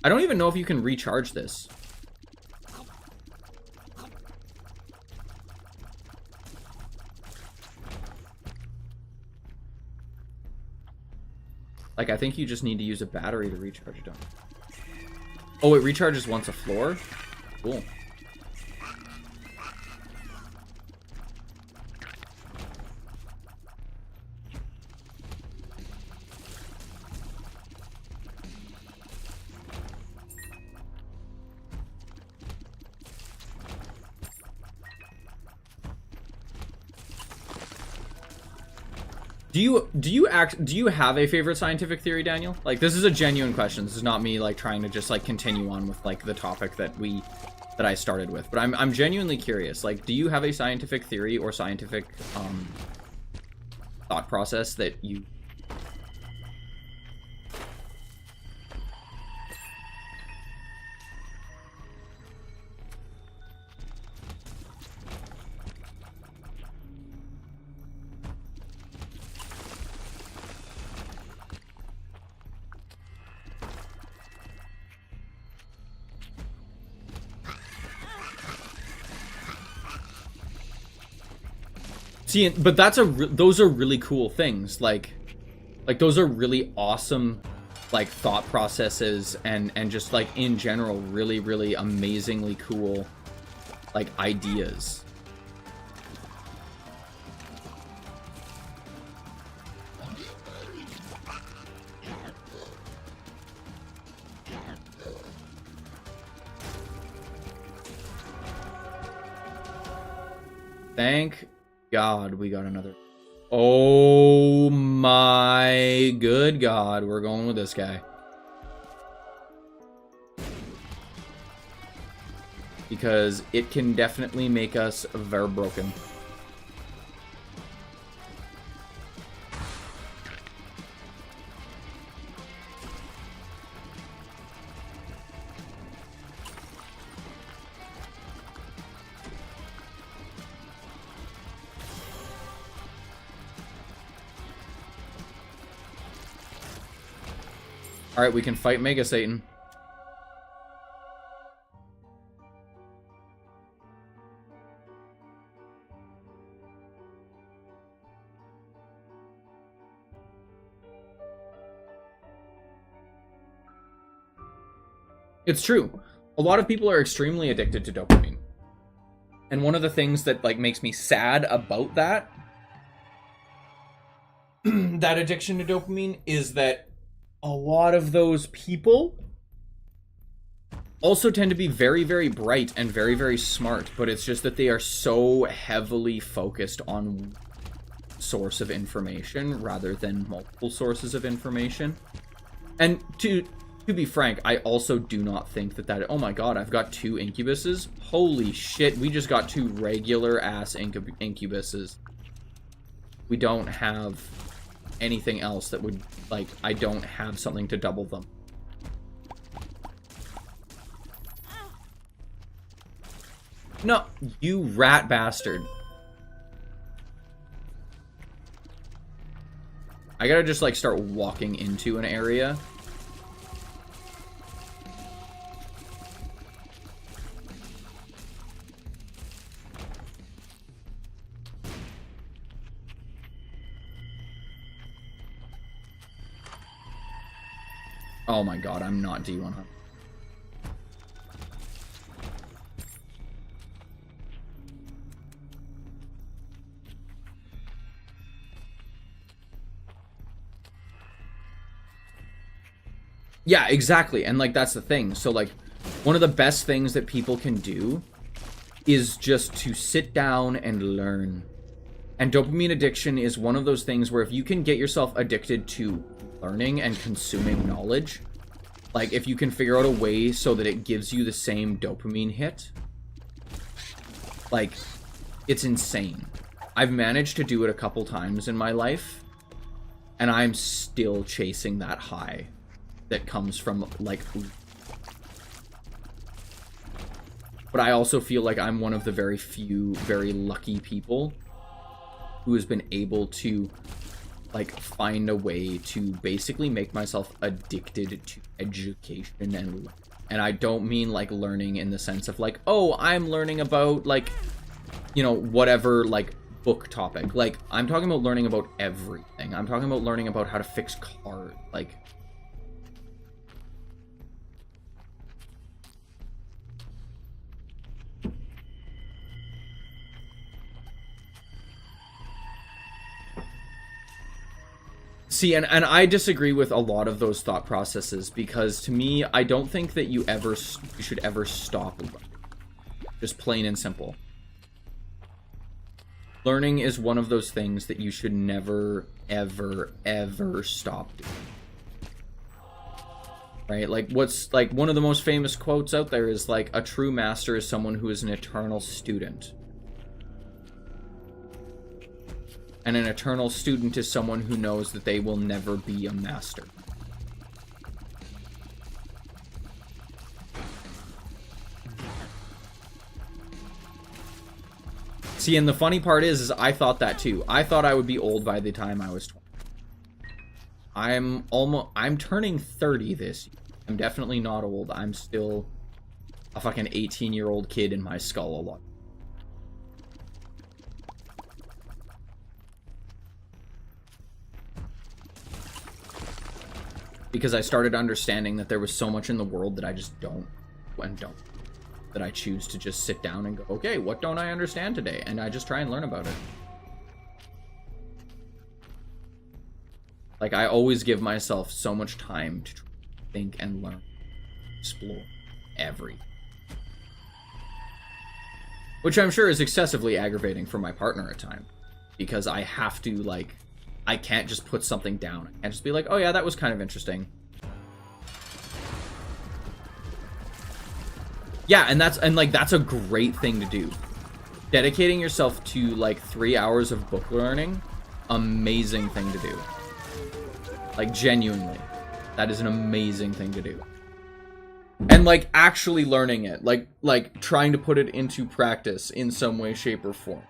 I don't even know if you can recharge this. Like, I think you just need to use a battery to recharge it on. Oh, it recharges once a floor? Cool. Do you have a favorite scientific theory, Daniel? Like, this is a genuine question. This is not me, like, trying to just, like, continue on with, like, the topic that I started with. But I'm genuinely curious. Like, do you have a scientific theory or scientific thought process that you... See, but those are really cool things. Like those are really awesome, like, thought processes and just, like, in general, really, really amazingly cool, like, ideas. Thank God we got another. Oh my good God, we're going with this guy. Because it can definitely make us very broken. Alright, we can fight Mega Satan. It's true. A lot of people are extremely addicted to dopamine. And one of the things that, like, makes me sad about that that addiction to dopamine is that a lot of those people also tend to be very, very bright and very, very smart, but it's just that they are so heavily focused on source of information rather than multiple sources of information. And to be frank, I also do not think that oh my god, I've got 2 incubuses. Holy shit, we just got 2 regular ass incubuses. We don't have anything else that would, like, I don't have something to double them. No, you rat bastard. I gotta just, like, start walking into an area. Oh my god, I'm not D100. Yeah, exactly. And, like, that's the thing. So, like, one of the best things that people can do is just to sit down and learn. And dopamine addiction is one of those things where if you can get yourself addicted to learning and consuming knowledge, like, if you can figure out a way so that it gives you the same dopamine hit, like, it's insane. I've managed to do it a couple times in my life, and I'm still chasing that high that comes from, like, but I also feel like I'm one of the very few very lucky people who has been able to, like, find a way to basically make myself addicted to education. And I don't mean, like, learning in the sense of, like, oh, I'm learning about, like, you know, whatever, like, book topic. Like, I'm talking about learning about everything. I'm talking about learning about how to fix cars, like, see, and I disagree with a lot of those thought processes, because to me, I don't think that you should ever stop learning. Just plain and simple. Learning is one of those things that you should never, ever, ever stop doing. Right? Like, what's, like, one of the most famous quotes out there is, like, a true master is someone who is an eternal student. And an eternal student is someone who knows that they will never be a master. See, and the funny part is I thought that too. I thought I would be old by the time I was 20. I'm turning 30 this year. I'm definitely not old. I'm still a fucking 18-year-old kid in my skull a lot. Because I started understanding that there was so much in the world that I just don't. That I choose to just sit down and go, okay, what don't I understand today? And I just try and learn about it. Like, I always give myself so much time to think and learn, explore everything. Which I'm sure is excessively aggravating for my partner at times. Because I have to, like, I can't just put something down. I can't just be like, oh yeah, that was kind of interesting. Yeah, and that's a great thing to do. Dedicating yourself to like 3 hours of book learning, amazing thing to do. Like, genuinely, that is an amazing thing to do. And like actually learning it, like trying to put it into practice in some way, shape, or form.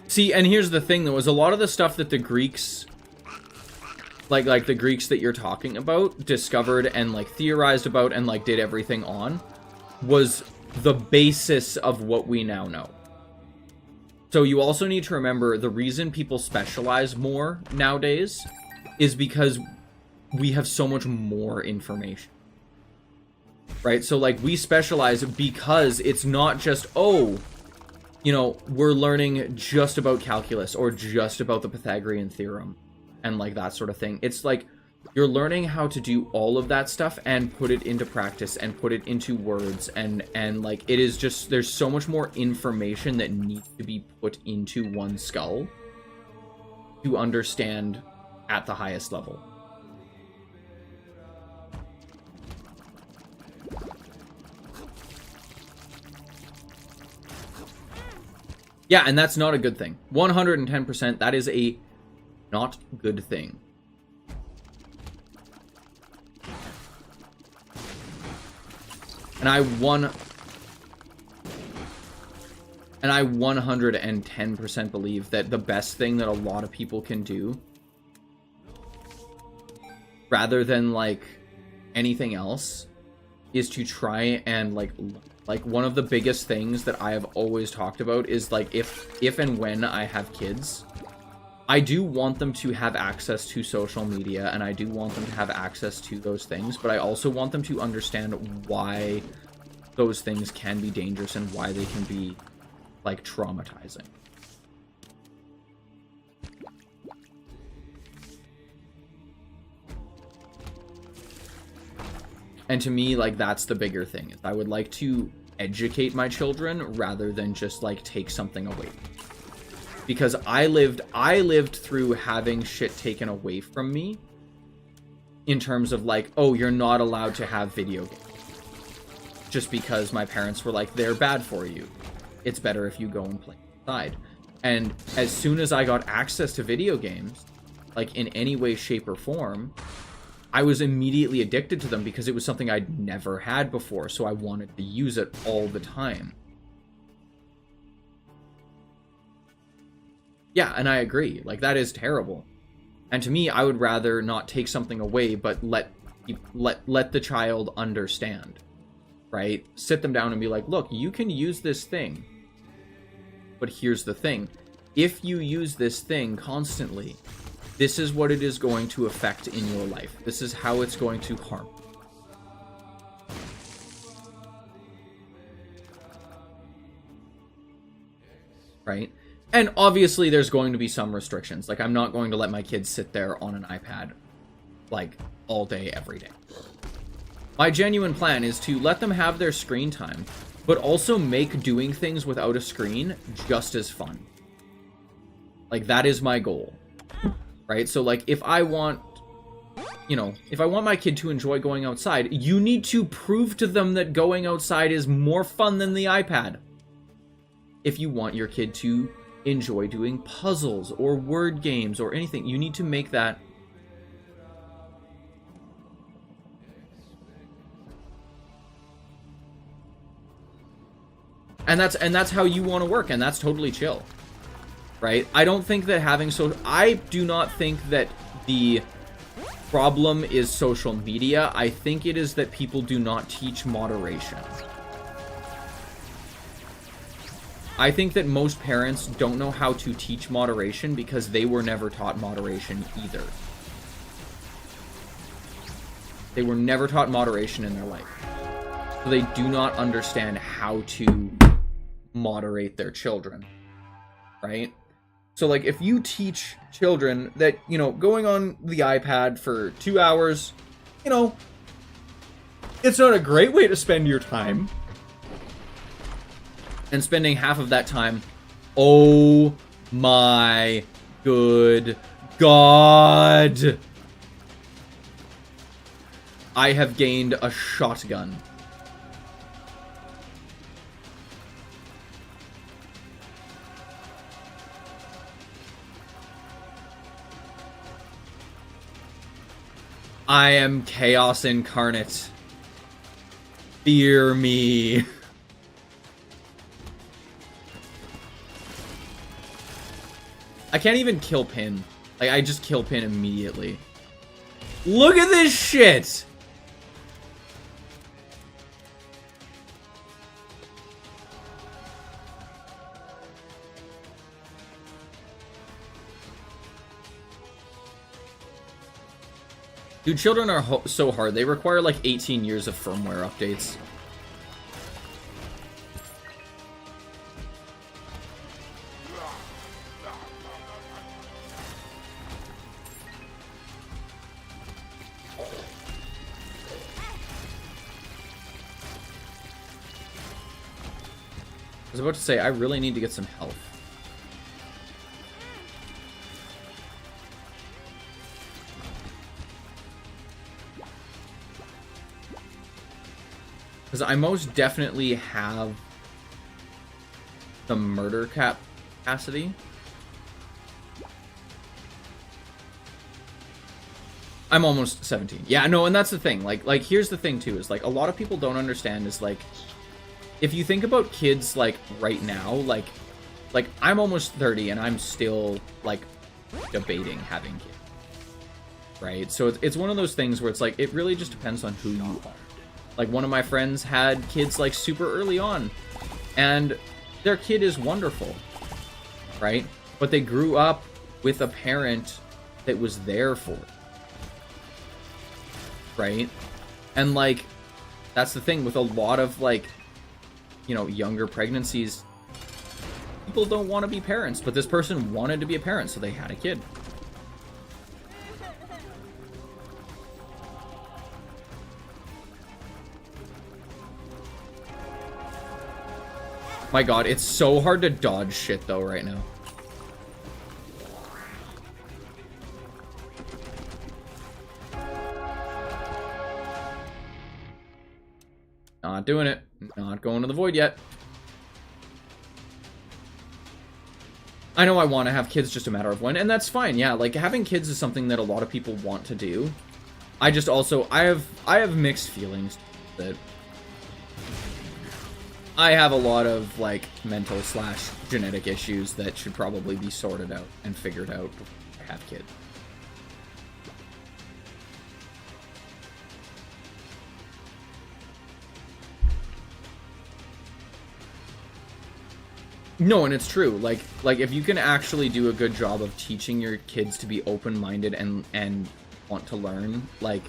See, and here's the thing, though, is a lot of the stuff that the Greeks, like the Greeks that you're talking about, discovered and, like, theorized about and, like, did everything on, was the basis of what we now know. So you also need to remember the reason people specialize more nowadays is because we have so much more information. Right? So, like, we specialize because it's not just, oh, you know, we're learning just about calculus or just about the Pythagorean theorem and like that sort of thing. It's like you're learning how to do all of that stuff and put it into practice and put it into words and like it is just, there's so much more information that needs to be put into one skull to understand at the highest level. Yeah, and that's not a good thing. 110%, that is a not good thing. And I 110% believe that the best thing that a lot of people can do, rather than like anything else, is to try and like one of the biggest things that I have always talked about is like if and when I have kids, I do want them to have access to social media and I do want them to have access to those things, but I also want them to understand why those things can be dangerous and why they can be like traumatizing. And to me, like, that's the bigger thing. Is I would like to educate my children rather than just, like, take something away. Because I lived through having shit taken away from me in terms of, like, oh, you're not allowed to have video games. Just because my parents were like, they're bad for you. It's better if you go and play outside. And as soon as I got access to video games, like, in any way, shape, or form, I was immediately addicted to them because it was something I'd never had before, so I wanted to use it all the time. Yeah, and I agree. Like, that is terrible. And to me, I would rather not take something away, but let the child understand. Right? Sit them down and be like, look, you can use this thing. But here's the thing. If you use this thing constantly, this is what it is going to affect in your life. This is how it's going to harm. Right? And obviously there's going to be some restrictions. Like, I'm not going to let my kids sit there on an iPad, like, all day, every day. My genuine plan is to let them have their screen time, but also make doing things without a screen just as fun. Like, that is my goal. Right? So, like, if I want, you know, if I want my kid to enjoy going outside, you need to prove to them that going outside is more fun than the iPad. If you want your kid to enjoy doing puzzles or word games or anything, you need to make that And that's how you want to work, and that's totally chill. Right? I don't think that I do not think that the problem is social media. I think it is that people do not teach moderation. I think that most parents don't know how to teach moderation because they were never taught moderation either. They were never taught moderation in their life. So they do not understand how to moderate their children, right? So, like, if you teach children that, you know, going on the iPad for 2 hours, you know, it's not a great way to spend your time. And spending half of that time, oh my good God, I have gained a shotgun. I am chaos incarnate. Fear me. I can't even kill Pin. Like, I just kill Pin immediately. Look at this shit! Dude, children are so hard. They require like 18 years of firmware updates. I was about to say, I really need to get some health. Because I most definitely have the murder capacity. I'm almost 17. Yeah, no, and that's the thing. Like here's the thing too, is like a lot of people don't understand is like, if you think about kids like right now, like I'm almost 30 and I'm still like debating having kids. Right? So it's one of those things where it's like, it really just depends on who you are. Like, one of my friends had kids, like, super early on, and their kid is wonderful, right? But they grew up with a parent that was there for it, right? And, like, that's the thing with a lot of, like, you know, younger pregnancies. People don't want to be parents, but this person wanted to be a parent, so they had a kid. My God, it's so hard to dodge shit, though, right now. Not doing it. Not going to the void yet. I know I want to have kids, just a matter of when, and that's fine. Yeah, like, having kids is something that a lot of people want to do. I just also, I have mixed feelings that I have a lot of, like, mental / genetic issues that should probably be sorted out and figured out before I have kids. No, and it's true. Like if you can actually do a good job of teaching your kids to be open-minded and want to learn, like,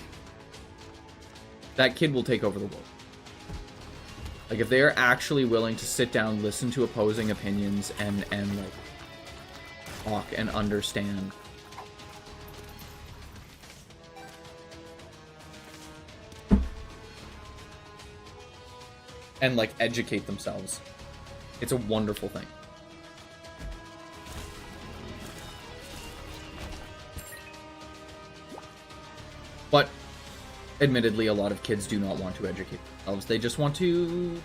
that kid will take over the world. Like, if they are actually willing to sit down, listen to opposing opinions, and like, talk and understand. And, like, educate themselves. It's a wonderful thing. But, admittedly, a lot of kids do not want to educate themselves. They just want to,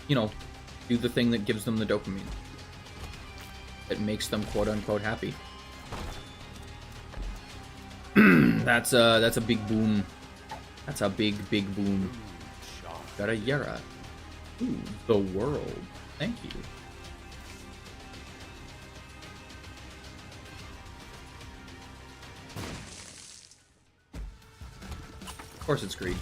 you know, do the thing that gives them the dopamine. That makes them quote-unquote happy. That's a big boon. That's a big, big boon. Got a Yera. Ooh, the world. Thank you. Of course it's greed.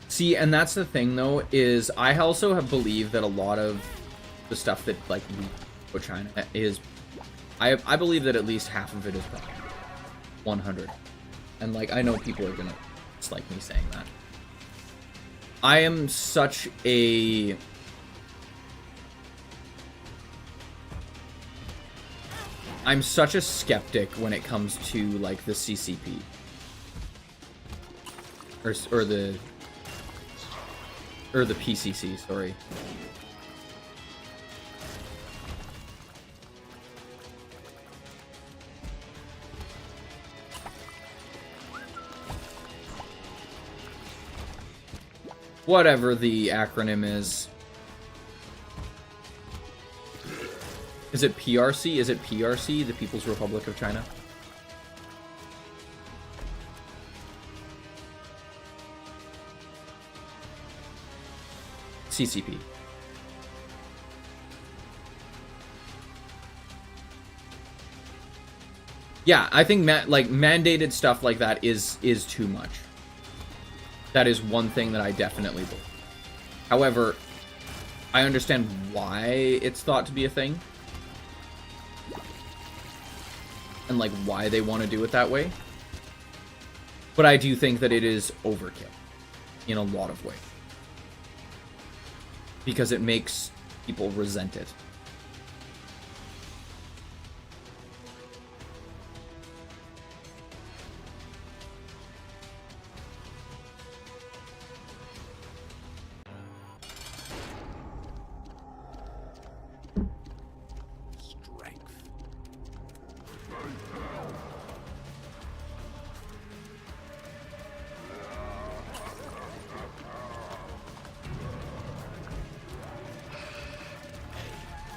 See, and that's the thing, though, is I also have believed that a lot of the stuff that, like, we put China is... I believe that at least half of it is wrong. 100. And, like, I know people are gonna dislike me saying that. I am such a... I'm such a skeptic when it comes to, like, the CCP. Or the PCC, sorry. Whatever the acronym is. Is it PRC? Is it PRC, the People's Republic of China? CCP. Yeah, I think like mandated stuff like that is too much. That is one thing that I definitely believe. However, I understand why it's thought to be a thing. And like why they want to do it that way. But I do think that it is overkill in a lot of ways. Because it makes people resent it.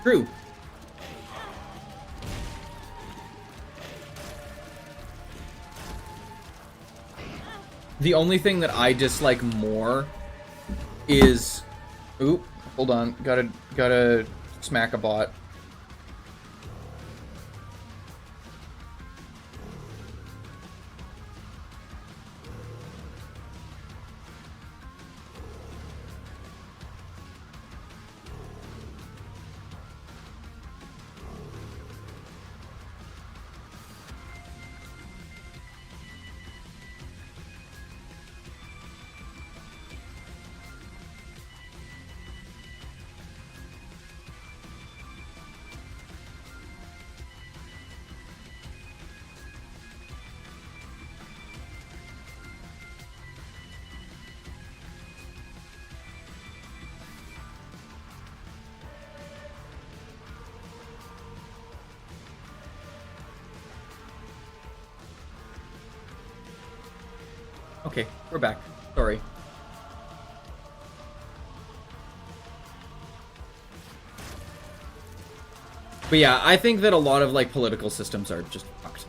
True. The only thing that I dislike more is... Oop, hold on. Gotta smack a bot. Okay, we're back. Sorry. But yeah, I think that a lot of, like, political systems are just fucked.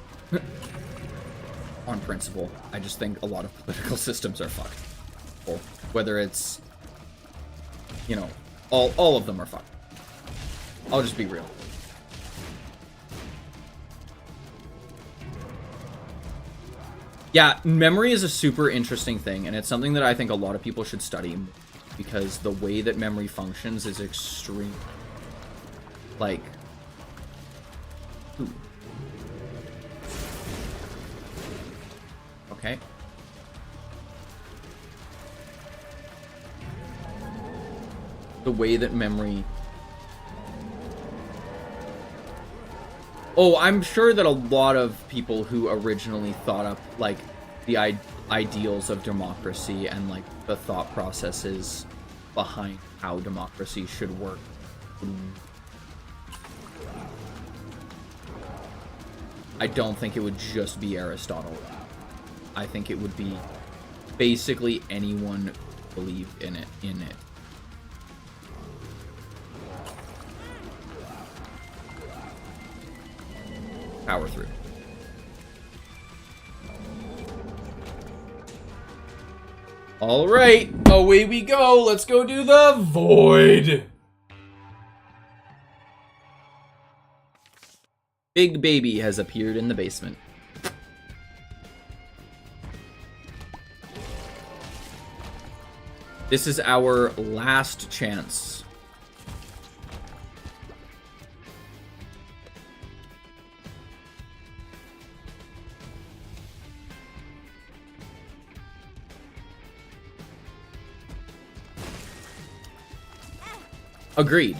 On principle. I just think a lot of political systems are fucked. Well, whether it's, you know, all of them are fucked. I'll just be real. Yeah, memory is a super interesting thing, and it's something that I think a lot of people should study, because the way that memory functions is extreme. Like... Ooh. Okay. The way that memory... Oh, I'm sure that a lot of people who originally thought up, like, the ideals of democracy and, like, the thought processes behind how democracy should work. I don't think it would just be Aristotle. I think it would be basically anyone who believed in it. power through. All right, away we go. Let's go do the void. Big Baby has appeared in the basement. This is our last chance. Agreed.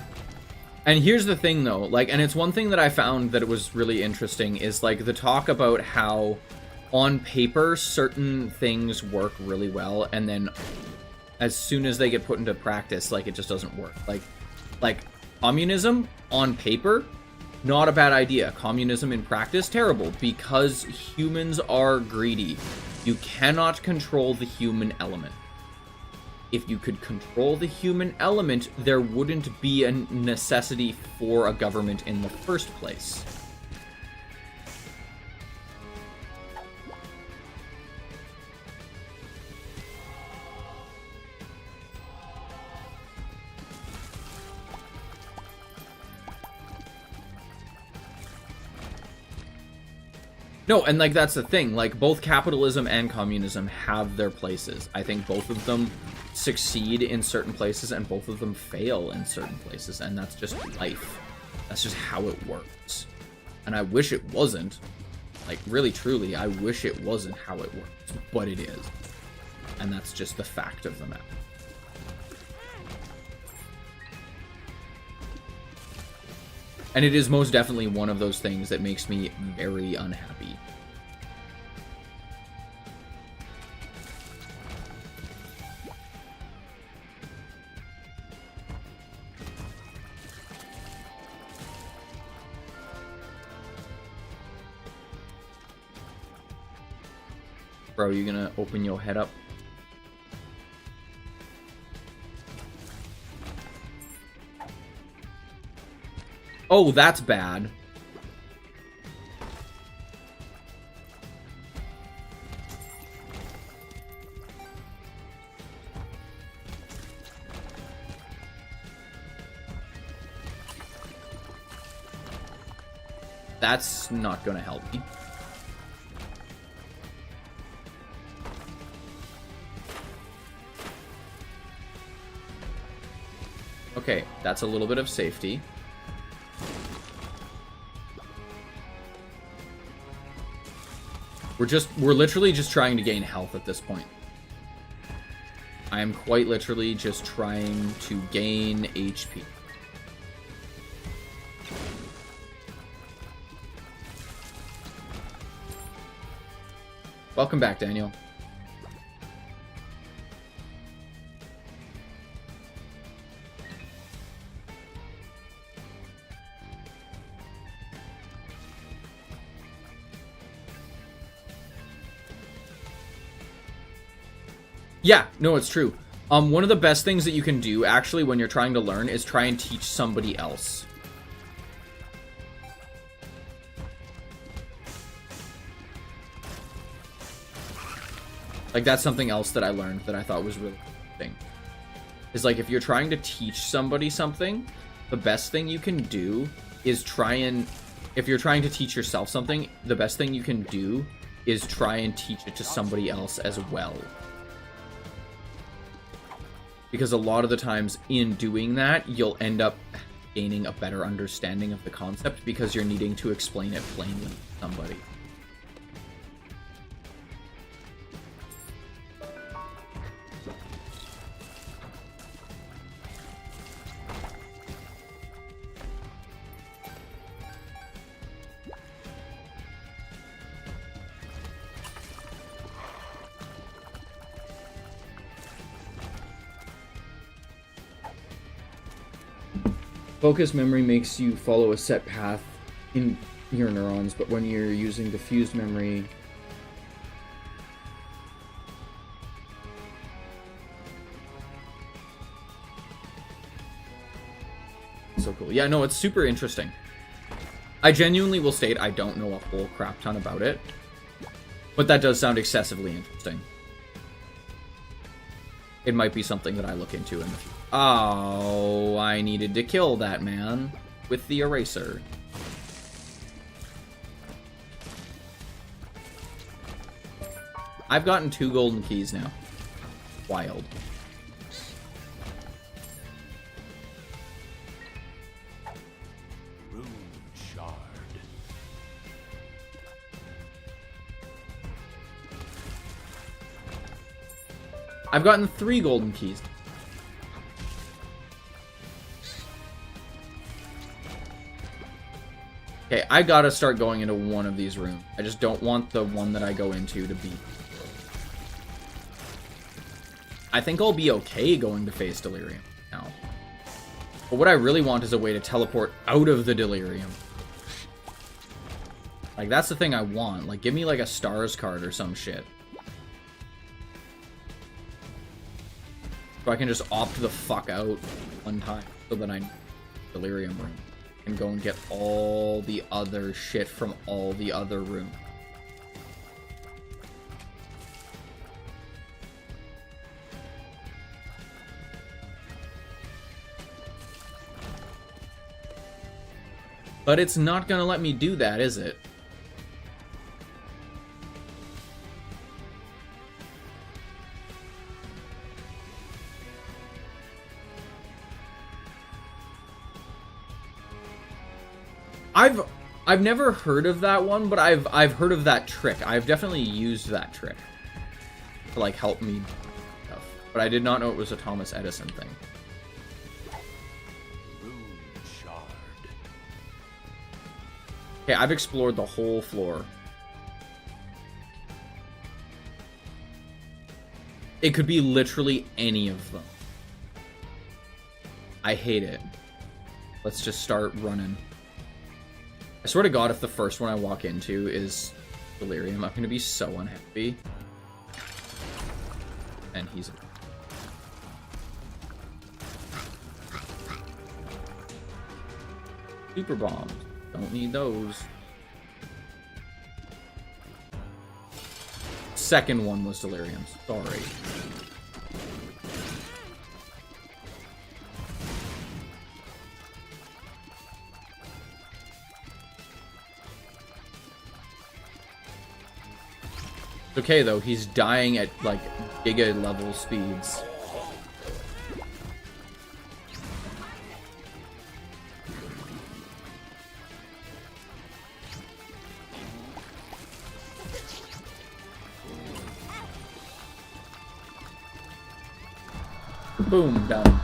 And here's the thing though, like, and it's one thing that I found that it was really interesting is like the talk about how on paper certain things work really well, and then as soon as they get put into practice, like, it just doesn't work. Like communism on paper, not a bad idea. Communism in practice, terrible, because humans are greedy. You cannot control the human element. If you could control the human element, there wouldn't be a necessity for a government in the first place. No, and like that's the thing, like both capitalism and communism have their places. I think both of them succeed in certain places and both of them fail in certain places, and that's just life. That's just how it works. And I wish it wasn't. Like, really, truly, I wish it wasn't how it works, but it is. And that's just the fact of the matter. And it is most definitely one of those things that makes me very unhappy. Bro, you gonna open your head up? Oh, that's bad. That's not gonna help me. Okay, that's a little bit of safety. We're literally just trying to gain health at this point. I am quite literally just trying to gain HP. Welcome back, Daniel. Yeah, no, it's true. One of the best things that you can do, actually, when you're trying to learn, is try and teach somebody else. Like, that's something else that I learned that I thought was really interesting. Is, like, if you're trying to teach somebody something, the best thing you can do is try and... If you're trying to teach yourself something, the best thing you can do is try and teach it to somebody else as well. Because a lot of the times in doing that, you'll end up gaining a better understanding of the concept because you're needing to explain it plainly to somebody. Focus memory makes you follow a set path in your neurons, but when you're using diffused memory... So cool. Yeah, no, it's super interesting. I genuinely will state I don't know a whole crap ton about it, but that does sound excessively interesting. It might be something that I look into in the future. Oh, I needed to kill that man with the eraser. I've gotten 2 golden keys now. Wild. Rune shard. I've gotten 3 golden keys. Okay, I gotta start going into one of these rooms. I just don't want the one that I go into to be... I think I'll be okay going to face Delirium now. But what I really want is a way to teleport out of the Delirium. Like, that's the thing I want. Like, give me, like, a Stars card or some shit. So I can just opt the fuck out one time so that I Delirium room and go and get all the other shit from all the other rooms. But it's not gonna let me do that, is it? I've never heard of that one, but I've heard of that trick. I've definitely used that trick to like help me stuff. But I did not know it was a Thomas Edison thing. Okay, I've explored the whole floor. It could be literally any of them. I hate it. Let's just start running. I swear to God, if the first one I walk into is Delirium, I'm gonna be so unhappy. And he's... Super bombs. Don't need those. Second one was Delirium. Sorry. It's okay though, he's dying at like giga level speeds. Boom, done.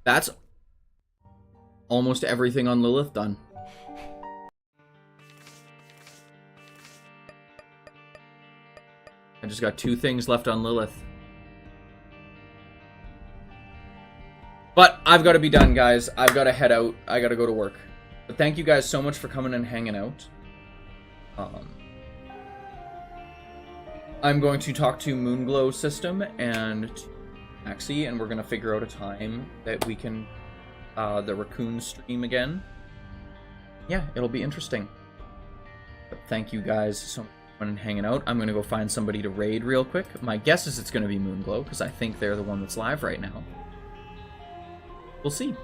That's almost everything on Lilith done. I just got 2 things left on Lilith. But I've got to be done, guys. I've got to head out. I got to go to work. But thank you guys so much for coming and hanging out. I'm going to talk to Moonglow System and Maxie, and we're going to figure out a time that we can the raccoon stream again. Yeah, it'll be interesting. But thank you guys so much for coming and hanging out. I'm going to go find somebody to raid real quick. My guess is it's going to be Moonglow, because I think they're the one that's live right now. We'll see.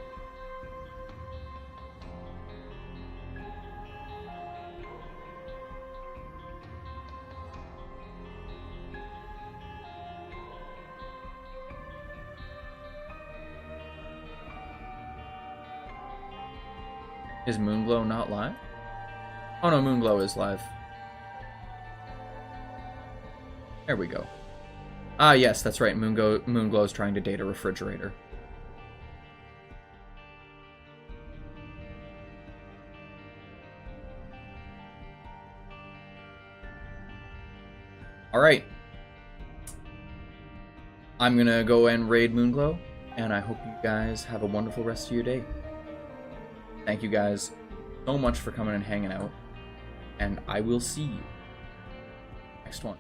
Is Moonglow not live? Oh no, Moonglow is live. There we go. Ah yes, that's right, Moonglow is trying to date a refrigerator. Alright. I'm gonna go and raid Moonglow, and I hope you guys have a wonderful rest of your day. Thank you guys so much for coming and hanging out, and I will see you next one.